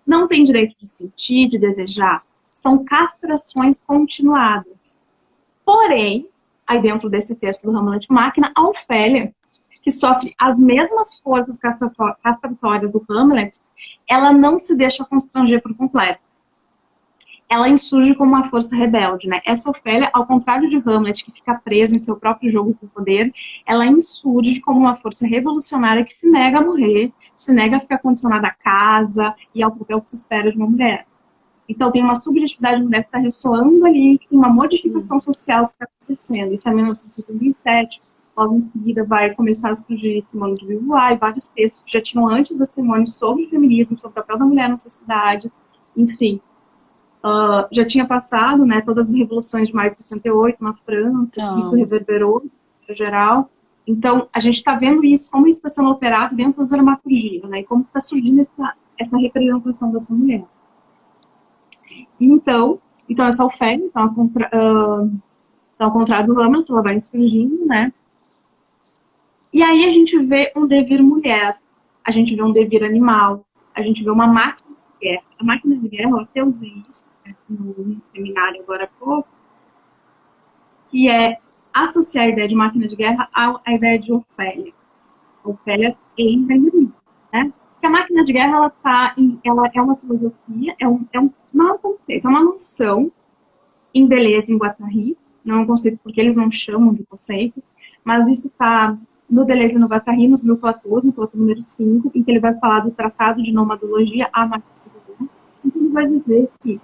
Não tem direito de sentir, de desejar. São castrações continuadas. Porém, aí dentro desse texto do Hamlet Máquina, a Ofélia, que sofre as mesmas forças castratórias do Hamlet, ela não se deixa constranger por completo. Ela insurge como uma força rebelde, né? Essa Ofélia, ao contrário de Hamlet, que fica preso em seu próprio jogo com o poder, ela insurge como uma força revolucionária que se nega a morrer, se nega a ficar condicionada à casa e ao papel que se espera de uma mulher. Então tem uma subjetividade da mulher que está ressoando ali, tem uma modificação social que está acontecendo. Isso é 1977, logo em seguida vai começar a surgir Simone de Beauvoir e vários textos que já tinham antes da Simone sobre o feminismo, sobre o papel da mulher na sociedade, enfim. Já tinha passado, né, todas as revoluções de maio de 68 na França, isso reverberou em geral. Então, a gente está vendo isso, como isso está sendo operado dentro da dramaturgia, né, e como está surgindo essa representação dessa mulher. Então essa Ofélia, ao contrário do Hamlet, ela vai surgindo, né, e aí a gente vê um devir mulher, a gente vê um devir animal, a gente vê uma máquina de guerra. A máquina de guerra, eu até usei isso no seminário agora há pouco, que é associar a ideia de máquina de guerra à ideia de Ofélia. Ofélia em Reino Unido, né? Porque a máquina de guerra, ela é uma filosofia, não é um conceito, é uma noção em Deleuze e em Guattari, não é um conceito porque eles não chamam de conceito, mas isso está no Deleuze e no Guattari, no Platão número 5, em que ele vai falar do Tratado de Nomadologia, a máquina de guerra, em que ele vai dizer que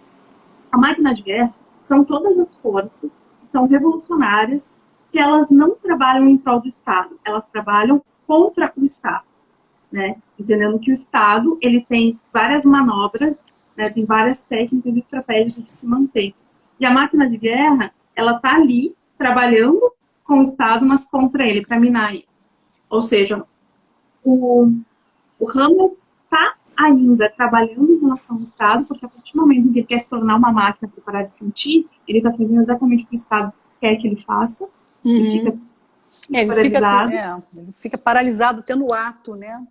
a máquina de guerra são todas as forças que são revolucionárias, que elas não trabalham em prol do Estado, elas trabalham contra o Estado, né? Entendendo que o Estado, ele tem várias manobras, né? Tem várias técnicas e estratégias de se manter. E a máquina de guerra, ela está ali trabalhando com o Estado, mas contra ele, para minar ele. Ou seja, o Hamlet está ainda trabalhando em relação ao Estado, porque a partir do momento em que ele quer se tornar uma máquina para parar de sentir, ele está fazendo exatamente o que o Estado quer que ele faça, e fica paralisado. Ele fica paralisado tendo ato, né?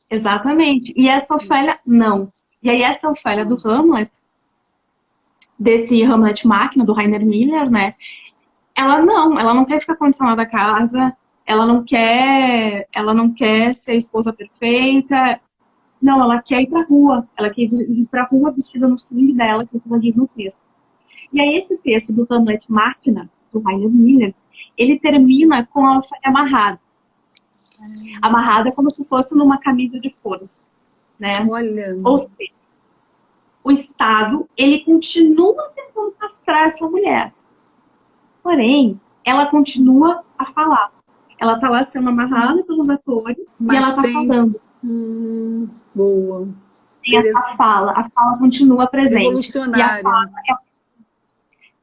Exatamente. E essa Ofélia, não. E aí essa Ofélia do Hamlet, desse Hamlet máquina, do Rainer Miller, né? Ela não quer ficar condicionada à casa, ela não quer ser a esposa perfeita. Não, ela quer ir pra rua. Ela quer ir pra rua vestida no sangue dela, que ela diz no texto. E aí esse texto do Hamlet máquina, do Rainer Miller, ele termina com a Ofélia amarrada. Amarrada como se fosse numa camisa de força, né? Olha. Ou seja, o Estado, ele continua tentando castrar essa mulher. Porém, ela continua a falar. Ela tá lá sendo amarrada pelos atores e ela tá falando. Boa. Tem essa fala, a fala continua presente.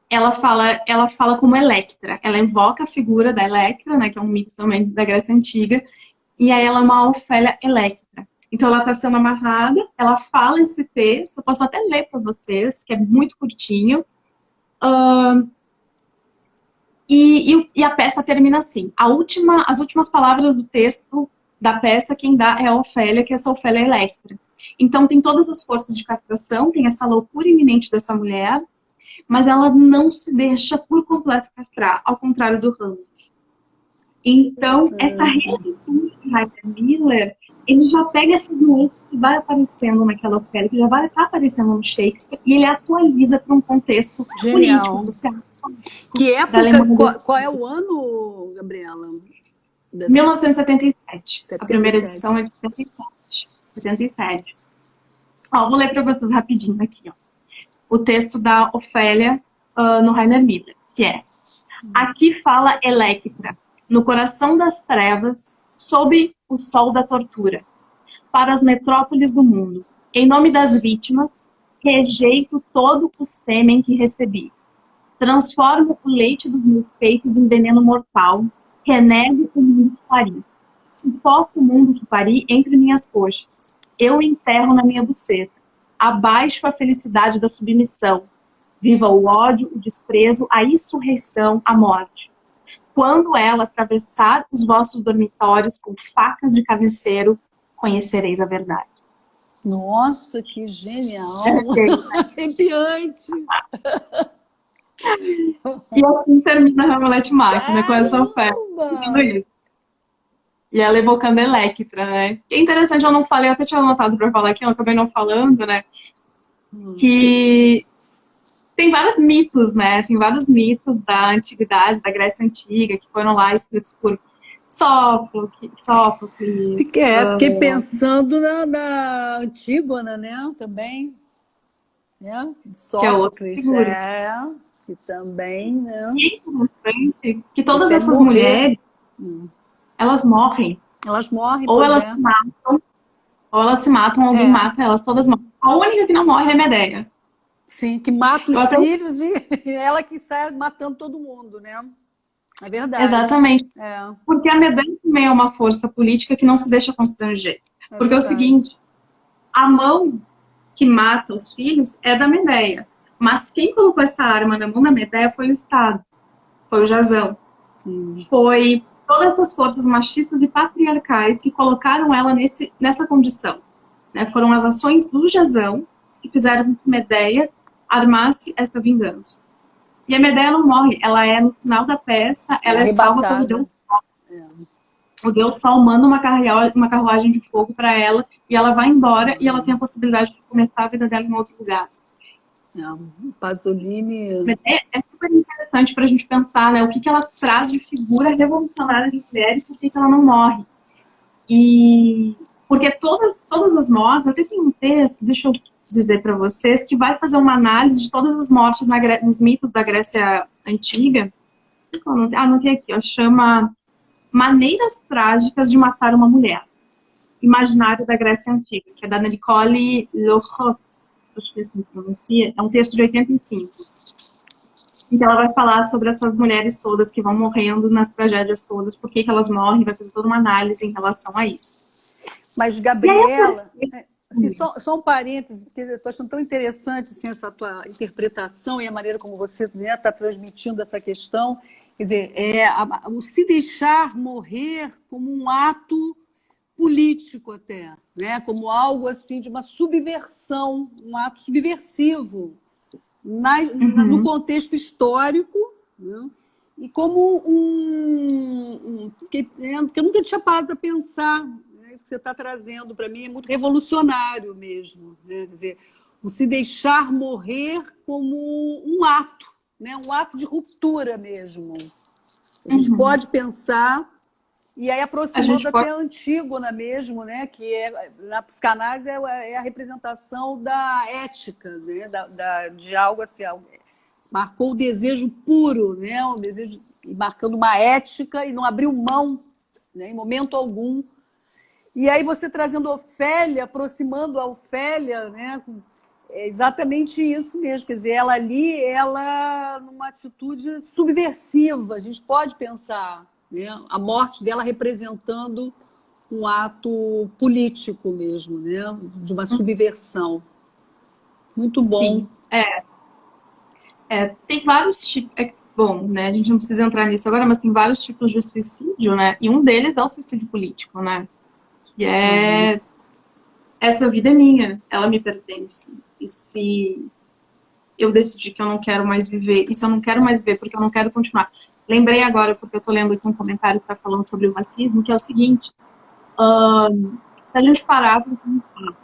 E a fala, ela fala como Electra. Ela invoca a figura da Electra, né, que é um mito também da Grécia Antiga, e aí ela é uma Ofélia Electra. Então ela está sendo amarrada, ela fala esse texto, eu posso até ler para vocês, que é muito curtinho. E a peça termina assim. As últimas palavras do texto da peça, quem dá é a Ofélia, que é essa Ofélia Electra. Então tem todas as forças de castração, tem essa loucura iminente dessa mulher, mas ela não se deixa por completo castrar, ao contrário do Hamlet. Então, essa releitura de Rainer Miller, ele já pega essas nuances que vai aparecendo naquela Ofélia, que já vai estar aparecendo no Shakespeare, e ele atualiza para um contexto político, social. Que época, qual é o ano, Gabriela? 1977. A primeira edição é de 77. Ó, vou ler para vocês rapidinho aqui, ó. O texto da Ofélia no Rainer Miller, que é: aqui fala Electra, no coração das trevas, sob o sol da tortura, para as metrópoles do mundo. Em nome das vítimas, rejeito todo o sêmen que recebi. Transformo o leite dos meus peitos em veneno mortal, renego o mundo que pari. Sufoco o mundo que pari entre minhas coxas. Eu enterro na minha buceta. Abaixo a felicidade da submissão. Viva o ódio, o desprezo, a insurreição, a morte. Quando ela atravessar os vossos dormitórios com facas de cabeceiro, conhecereis a verdade. Nossa, que genial! Arrepiante! E assim termina Hamlet máquina, com essa oferta. E ela evocando Electra, né? Que é interessante, eu não falei, eu até tinha anotado para falar aqui, eu acabei não falando, né? Que tem vários mitos, né? Tem vários mitos da antiguidade, da Grécia Antiga, que foram lá escritos por Sófocles. Fiquei pensando na Antígona, né? Também. Né? Sófocles, que também, né? Que todas essas mulheres, elas morrem. Elas morrem, ou elas se matam, alguém mata elas, todas morrem. A única que não morre é a Medeia. Sim, que mata os filhos e ela que sai matando todo mundo, né? É verdade. Exatamente. Porque a Medeia também é uma força política que não se deixa constranger. Porque é o seguinte, a mão que mata os filhos é da Medeia. Mas quem colocou essa arma na mão da Medeia foi o Estado. Foi o Jasão. Sim. Foi todas essas forças machistas e patriarcais que colocaram ela nessa condição. Né? Foram as ações do Jasão que fizeram com que Medeia armasse essa vingança. E a Medeia não morre, ela no final da peça, ela é salva pelo Deus Sol. O Deus Sol manda uma carruagem de fogo para ela, e ela vai embora, e ela tem a possibilidade de começar a vida dela em outro lugar. Pasolini... É super interessante para a gente pensar, né, o que ela traz de figura revolucionária de mulher e por que ela não morre. E porque todas as mortes, até tem um texto, deixa eu dizer para vocês, que vai fazer uma análise de todas as mortes nos mitos da Grécia Antiga. Não tem aqui, ó, chama Maneiras Trágicas de Matar uma Mulher. Imaginário da Grécia Antiga, que é da Nicole Lohot, acho que assim pronuncia, é um texto de 85. Então ela vai falar sobre essas mulheres todas que vão morrendo nas tragédias todas, por que elas morrem, vai fazer toda uma análise em relação a isso. Mas, Gabriela, Assim, só um parêntese, porque eu estou achando tão interessante assim, essa tua interpretação e a maneira como você está transmitindo essa questão. Quer dizer, o se deixar morrer como um ato político até, né? Como algo assim de uma subversão, um ato subversivo no Uhum. contexto histórico, né? E como porque eu nunca tinha parado para pensar, né? Isso que você está trazendo para mim é muito revolucionário mesmo, né? Quer dizer, o se deixar morrer como um ato, né? Um ato de ruptura mesmo. A gente Uhum. pode pensar, e aí A aproximando gente até pode. a Antígona mesmo, né? Que na psicanálise é a representação da ética, né? De algo assim, marcou o desejo puro, né? Um desejo, marcando uma ética e não abriu mão, né? Em momento algum. E aí você trazendo Ofélia, aproximando a Ofélia, né? É exatamente isso mesmo, quer dizer, ela ali, ela numa atitude subversiva, a gente pode pensar, né? A morte dela representando um ato político mesmo, né? De uma subversão. Muito bom. Sim. Tem vários tipos. Bom, né? A gente não precisa entrar nisso agora, mas tem vários tipos de suicídio, né? E um deles é o suicídio político, né? Que Uhum. é essa vida é minha, ela me pertence. E se eu decidir que eu não quero mais viver, e se eu não quero mais viver porque eu não quero continuar. Lembrei agora, porque eu tô lendo aqui um comentário que tá falando sobre o racismo, que é o seguinte: se a gente parar para pensar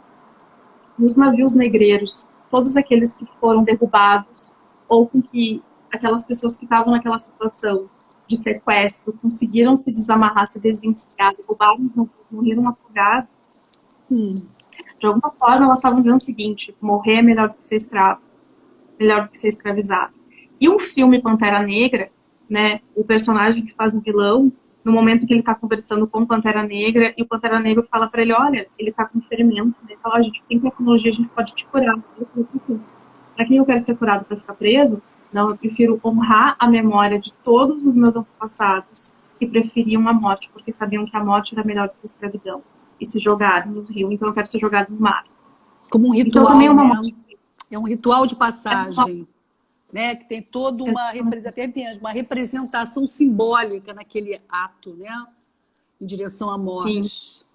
nos navios negreiros, todos aqueles que foram derrubados, ou com que aquelas pessoas que estavam naquela situação de sequestro conseguiram se desamarrar, se desvencilhar, derrubaram, morreram afogados, de alguma forma elas estavam dizendo o seguinte: morrer é melhor do que ser escravo, melhor do que ser escravizado. E um filme Pantera Negra, né, o personagem que faz o vilão, no momento que ele está conversando com o Pantera Negra, e o Pantera Negra fala para ele: olha, ele está com ferimento, né? Ele fala: a gente tem tecnologia, a gente pode te curar. Para quem eu quero ser curado para ficar preso? Não, eu prefiro honrar a memória de todos os meus antepassados que preferiam a morte, porque sabiam que a morte era melhor do que a escravidão, e se jogaram no rio, então eu quero ser jogado no mar. Como um Então também é ritual, uma né? morte. É um ritual de É passagem, né? Que tem toda uma representação simbólica naquele ato, né? Em direção à sim. morte.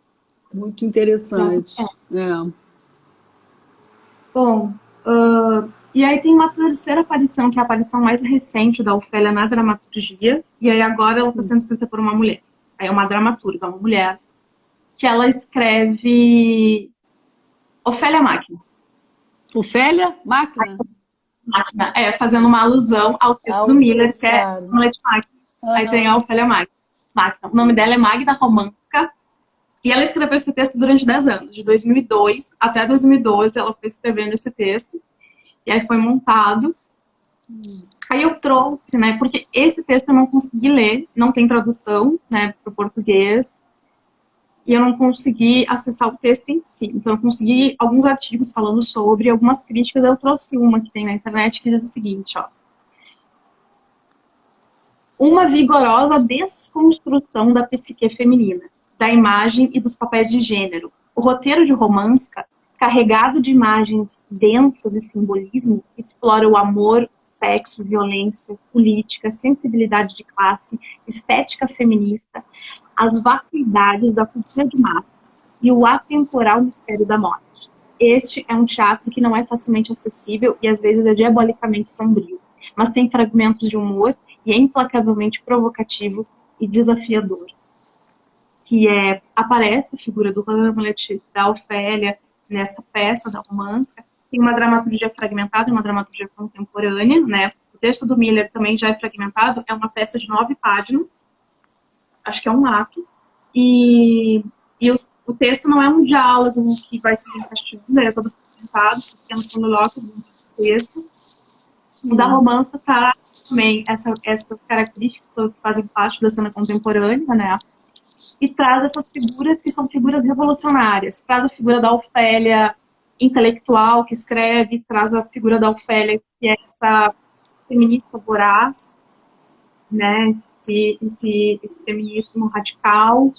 Muito interessante. É. Bom, e aí tem uma terceira aparição, que é a aparição mais recente da Ofélia na dramaturgia, e aí agora ela está sendo escrita por uma mulher. Aí é uma dramaturga, uma mulher, que ela escreve Ofélia Máquina. Ofélia, máquina? Máquina, fazendo uma alusão ao texto Ah, do o Miller, texto, que é claro. Hamlet Máquina. Aí tem a Aham. Ofélia Máquina. O nome dela é Magda Romântica, e ela escreveu esse texto durante 10 anos, de 2002 até 2012 ela foi escrevendo esse texto, e aí foi montado. Aí eu trouxe, né, porque esse texto eu não consegui ler, não tem tradução, né, para o português, e eu não consegui acessar o texto em si. Então eu consegui alguns artigos falando sobre, algumas críticas, eu trouxe uma que tem na internet que diz o seguinte, ó: uma vigorosa desconstrução da psique feminina, da imagem e dos papéis de gênero. O roteiro de Romanska, carregado de imagens densas e simbolismo, explora o amor, sexo, violência, política, sensibilidade de classe, estética feminista, as vacuidades da cultura de massa e o atemporal mistério da morte. Este é um teatro que não é facilmente acessível e às vezes é diabolicamente sombrio, mas tem fragmentos de humor e é implacavelmente provocativo e desafiador. Que aparece a figura do Hamlet, da Ofélia, nessa peça da Romanska. Tem uma dramaturgia fragmentada, uma dramaturgia contemporânea, né? O texto do Miller também já é fragmentado, é uma peça de 9 páginas, acho que é um ato, e o texto não é um diálogo que vai se encaixando, é todo fragmentado, só tem a noção do texto. O da romança tá também essas características que fazem parte da cena contemporânea, né? E traz essas figuras que são figuras revolucionárias. Traz a figura da Ofélia intelectual que escreve, traz a figura da Ofélia que é essa feminista voraz, né? Esse feminismo radical,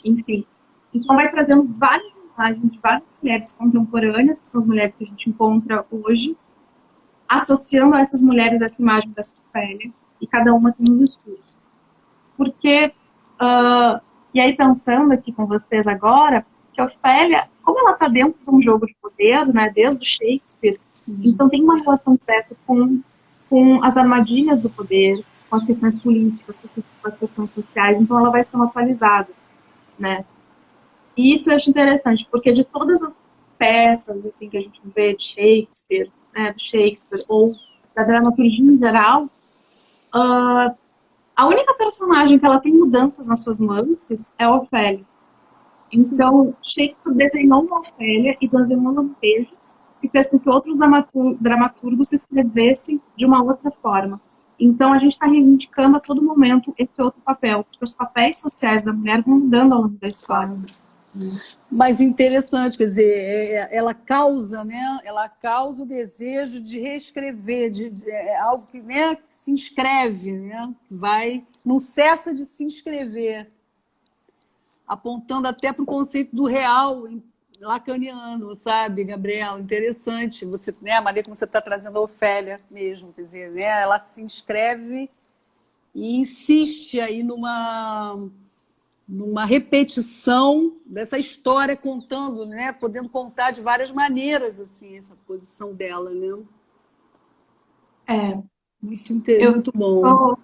enfim. Então vai trazendo vários personagem de várias mulheres contemporâneas, que são as mulheres que a gente encontra hoje, associando a essas mulheres essa imagem da Ofélia, e cada uma tem um discurso. Porque, e aí pensando aqui com vocês agora, que a Ofélia, como ela está dentro de um jogo de poder, né, desde o Shakespeare, então tem uma relação direta com as armadilhas do poder, com as questões políticas, com as questões sociais, então ela vai sendo atualizada, né? E isso eu acho interessante, porque de todas as peças assim, que a gente vê de Shakespeare, né, do Shakespeare, ou da dramaturgia em geral, a única personagem que ela tem mudanças nas suas nuances é a Ofélia. Então, Shakespeare desenhou uma Ofélia e desenhou lampejos que fez com que outros dramaturgos escrevessem de uma outra forma. Então, a gente está reivindicando a todo momento esse outro papel, porque os papéis sociais da mulher vão mudando ao longo da história. Mas interessante, quer dizer, ela causa, né? Ela causa o desejo de reescrever, algo que, né, se inscreve, né? Não cessa de se inscrever, apontando até para o conceito do real lacaniano, sabe, Gabriela? Interessante, você, né, a maneira como você está trazendo a Ofélia mesmo, quer dizer, né, ela se inscreve e insiste aí numa repetição dessa história, contando, né, podendo contar de várias maneiras, assim, essa posição dela, né? Muito bom.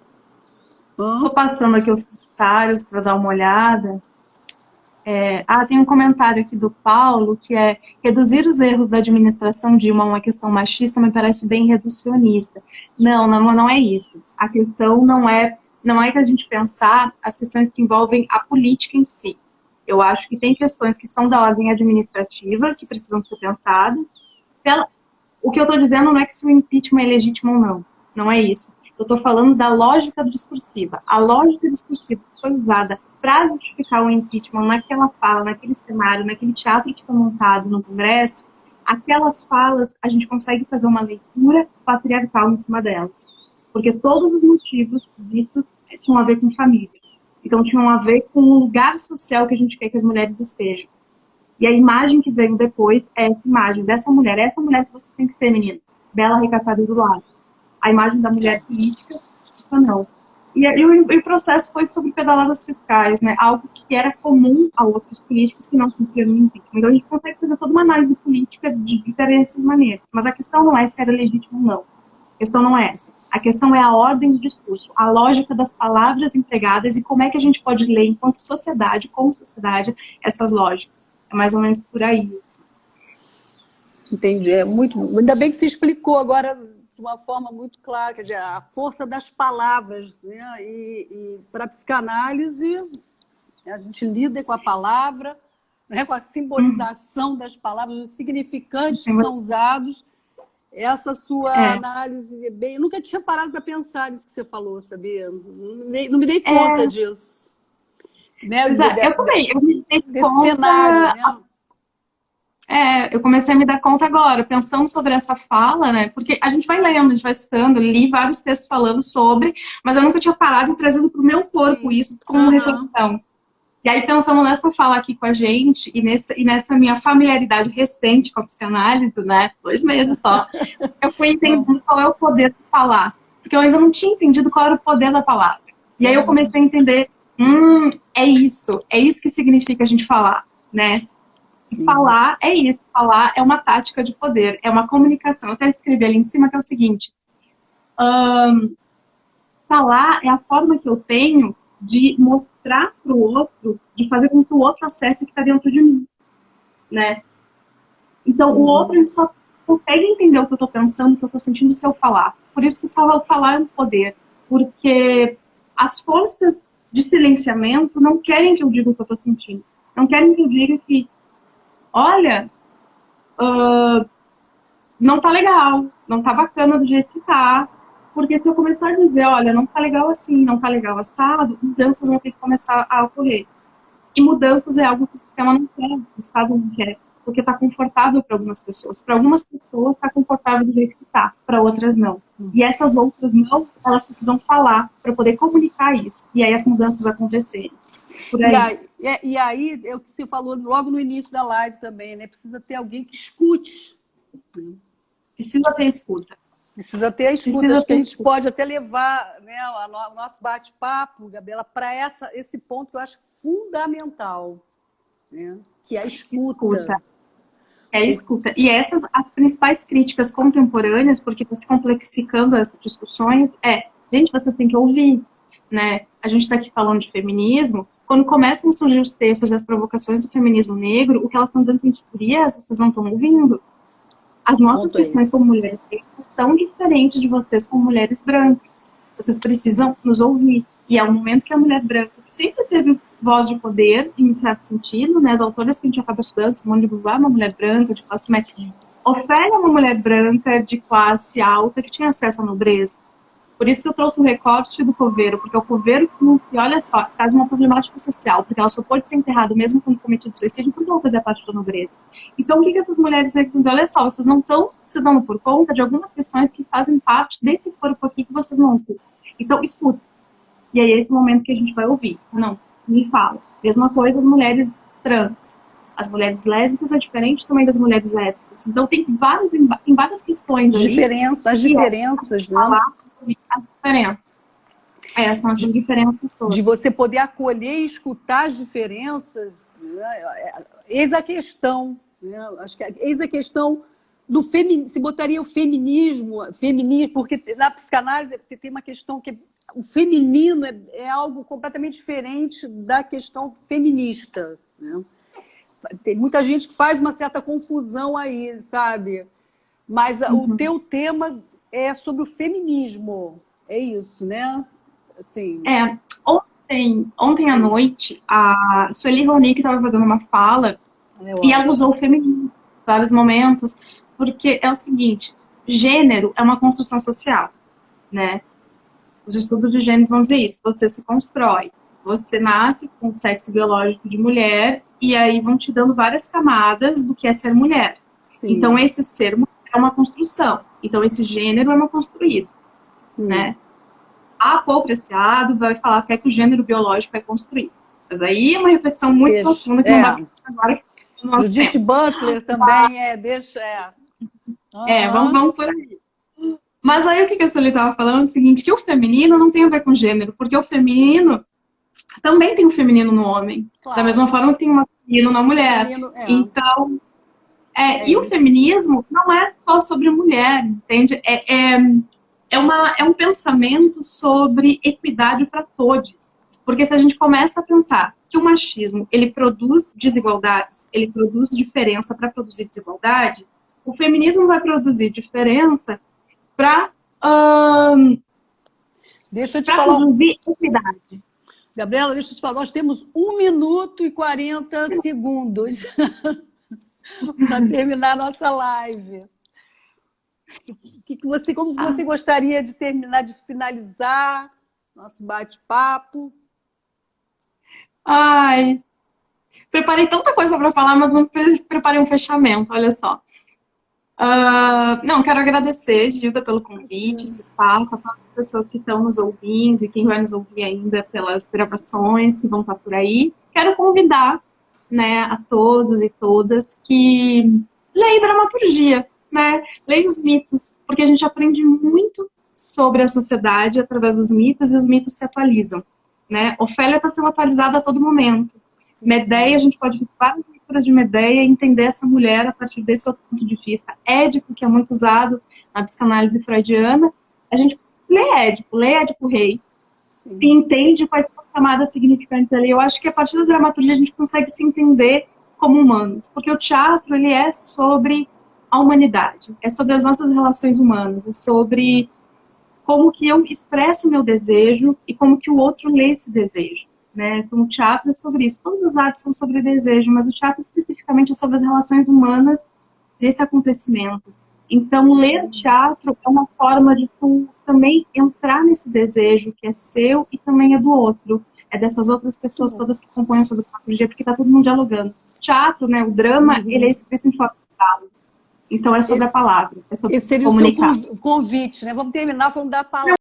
Estou passando aqui os comentários para dar uma olhada. Tem um comentário aqui do Paulo, que é: reduzir os erros da administração Dilma a uma questão machista me parece bem reducionista. Não é isso. A questão não é que a gente pensar as questões que envolvem a política em si. Eu acho que tem questões que são da ordem administrativa, que precisam ser pensadas. O que eu estou dizendo não é que se o impeachment é legítimo ou não. Não é isso. Eu estou falando da lógica discursiva. A lógica discursiva que foi usada para justificar o impeachment naquela fala, naquele cenário, naquele teatro que foi montado no Congresso, aquelas falas, a gente consegue fazer uma leitura patriarcal em cima delas. Porque todos os motivos disso tinham a ver com família. Então, tinham a ver com o lugar social que a gente quer que as mulheres estejam. E a imagem que veio depois é essa imagem dessa mulher. Essa mulher que você tem que ser, menina. Bela, recatada e do lado. A imagem da mulher política, não. E o processo foi sobre pedaladas fiscais, né? Algo que era comum a outros políticos que não cumpriam no impeachment. Então a gente consegue fazer toda uma análise política de diferentes maneiras. Mas a questão não é se era legítimo ou não. A questão não é essa. A questão é a ordem do discurso, a lógica das palavras empregadas e como é que a gente pode ler enquanto sociedade, como sociedade, essas lógicas. É mais ou menos por aí. Assim. Entendi. Ainda bem que você explicou agora de uma forma muito clara, quer dizer, a força das palavras, né? E para a psicanálise, a gente lida com a palavra, né? Com a simbolização das palavras, os significantes que são usados. Essa sua análise, eu nunca tinha parado para pensar nisso que você falou, sabia? Não me dei conta disso. Né? Eu também, eu me dei desse conta... cenário, né? Eu comecei a me dar conta agora, pensando sobre essa fala, né? Porque a gente vai lendo, a gente vai estudando, li vários textos falando sobre, mas eu nunca tinha parado e trazendo para o meu corpo isso como reflexão. E aí, pensando nessa fala aqui com a gente, e nessa minha familiaridade recente com a psicanálise, né? 2 meses só, eu fui entendendo qual é o poder de falar. Porque eu ainda não tinha entendido qual era o poder da palavra. E aí eu comecei a entender, é isso que significa a gente falar, né? E falar é isso, falar é uma tática de poder, é uma comunicação. Eu até escrevi ali em cima que é o seguinte, falar é a forma que eu tenho de mostrar para o outro, de fazer com que o outro acesse o que está dentro de mim, né? Então, o outro ele só consegue entender o que eu estou pensando, o que eu estou sentindo se eu falar. Por isso que falar é um poder, porque as forças de silenciamento não querem que eu diga o que eu estou sentindo, não querem que eu diga que olha, não tá legal, não tá bacana do jeito que tá, porque se eu começar a dizer, olha, não tá legal assim, não tá legal assado, mudanças vão ter que começar a ocorrer. E mudanças é algo que o sistema não quer, o Estado não quer, porque tá confortável para algumas pessoas. Para algumas pessoas tá confortável do jeito que tá, para outras não. E essas outras não, elas precisam falar para poder comunicar isso, e aí as mudanças acontecerem. por aí. E aí, é o que você falou logo no início da live também, né? Precisa ter alguém que escute. Precisa ter escuta. Precisa ter a escuta. Acho que a gente pode até levar, né, o nosso bate-papo, Gabriela, para esse ponto que eu acho fundamental, né? Que é a escuta. É escuta. E essas, as principais críticas contemporâneas, porque está se complexificando as discussões, gente, vocês têm que ouvir, né? A gente está aqui falando de feminismo, quando começam a surgir os textos e as provocações do feminismo negro, o que elas estão dizendo assim, vocês não estão ouvindo. As nossas questões como mulheres negras são diferentes de vocês como mulheres brancas. Vocês precisam nos ouvir. E é um momento que a mulher branca, que sempre teve voz de poder, em certo sentido, né? As autoras que a gente acaba estudando, Simone de Beauvoir é uma mulher branca de classe média. Ofélia é uma mulher branca de classe alta que tinha acesso à nobreza. Por isso que eu trouxe o recorte do coveiro, porque é o coveiro que, olha só, traz uma problemática social, porque ela só pode ser enterrada mesmo quando cometido suicídio, porque ela fazia parte da nobreza. Então, o que essas mulheres negras, olha só, vocês não estão se dando por conta de algumas questões que fazem parte desse corpo aqui que vocês não ocupam. Então, escuta. E aí é esse momento que a gente vai ouvir. Não, me fala. Mesma coisa as mulheres trans. As mulheres lésbicas é diferente também das mulheres lésbicas. Então, tem várias questões ali. As diferenças, né? As diferenças. São as diferenças todas. De você poder acolher e escutar as diferenças, né? Eis a questão, né? Acho que eis a questão do feminismo. Se botaria o feminismo, porque na psicanálise tem uma questão que o feminino é algo completamente diferente da questão feminista, né? Tem muita gente que faz uma certa confusão aí, sabe? Mas o teu tema é sobre o feminismo. É isso, né? Assim... Ontem à noite, a Sueli Ronick estava fazendo uma fala e ela usou o feminismo em vários momentos, porque é o seguinte, gênero é uma construção social, né? Os estudos de gênero vão dizer isso, você se constrói, você nasce com o sexo biológico de mulher e aí vão te dando várias camadas do que é ser mulher. Sim. Então, esse ser mulher é uma construção. Então, esse gênero é uma construído, né? A Paul Preciado vai falar que o gênero biológico é construído. Mas aí é uma reflexão muito profunda que não dá agora. Judith Butler também vamos por aí. Mas aí o que a Sueli estava falando é o seguinte, que o feminino não tem a ver com gênero, porque o feminino também tem o feminino no homem. Claro. Da mesma forma que tem o masculino na mulher. Então, e o feminismo não é só sobre mulher, entende? É um pensamento sobre equidade para todos. Porque se a gente começa a pensar que o machismo, ele produz desigualdades, ele produz diferença para produzir desigualdade, o feminismo vai produzir diferença para produzir equidade. Gabriela, deixa eu te falar, nós temos 1 minuto e 40 segundos para terminar a nossa live. Como você gostaria de terminar, de finalizar nosso bate-papo? Preparei tanta coisa para falar, mas não preparei um fechamento, olha só. Quero agradecer, Gilda, pelo convite, esse espaço, a todas as pessoas que estão nos ouvindo e quem vai nos ouvir ainda pelas gravações que vão estar por aí. Quero convidar, né, a todos e todas que leiam dramaturgia, né? Leiam os mitos, porque a gente aprende muito sobre a sociedade através dos mitos e os mitos se atualizam, né? Ofélia está sendo atualizada a todo momento. Medeia, a gente pode ver várias leituras de Medeia e entender essa mulher a partir desse outro ponto de vista. Édipo, que é muito usado na psicanálise freudiana, a gente lê Édipo Rei, e entende quais são as camadas significantes ali. Eu acho que a partir da dramaturgia a gente consegue se entender como humanos, porque o teatro, ele é sobre a humanidade, é sobre as nossas relações humanas, é sobre como que eu expresso o meu desejo e como que o outro lê esse desejo. Né? Então, o teatro é sobre isso. Todas as artes são sobre desejo, mas o teatro especificamente é sobre as relações humanas desse acontecimento. Então, ler teatro é uma forma de tu também entrar nesse desejo que é seu e também é do outro. É dessas outras pessoas todas que compõem essa dramaturgia, porque está todo mundo dialogando. O teatro, né, o drama, ele é escrito em forma de diálogo. Então, é sobre a palavra, é sobre esse seria comunicar. O seu convite, né? Vamos terminar falando da palavra.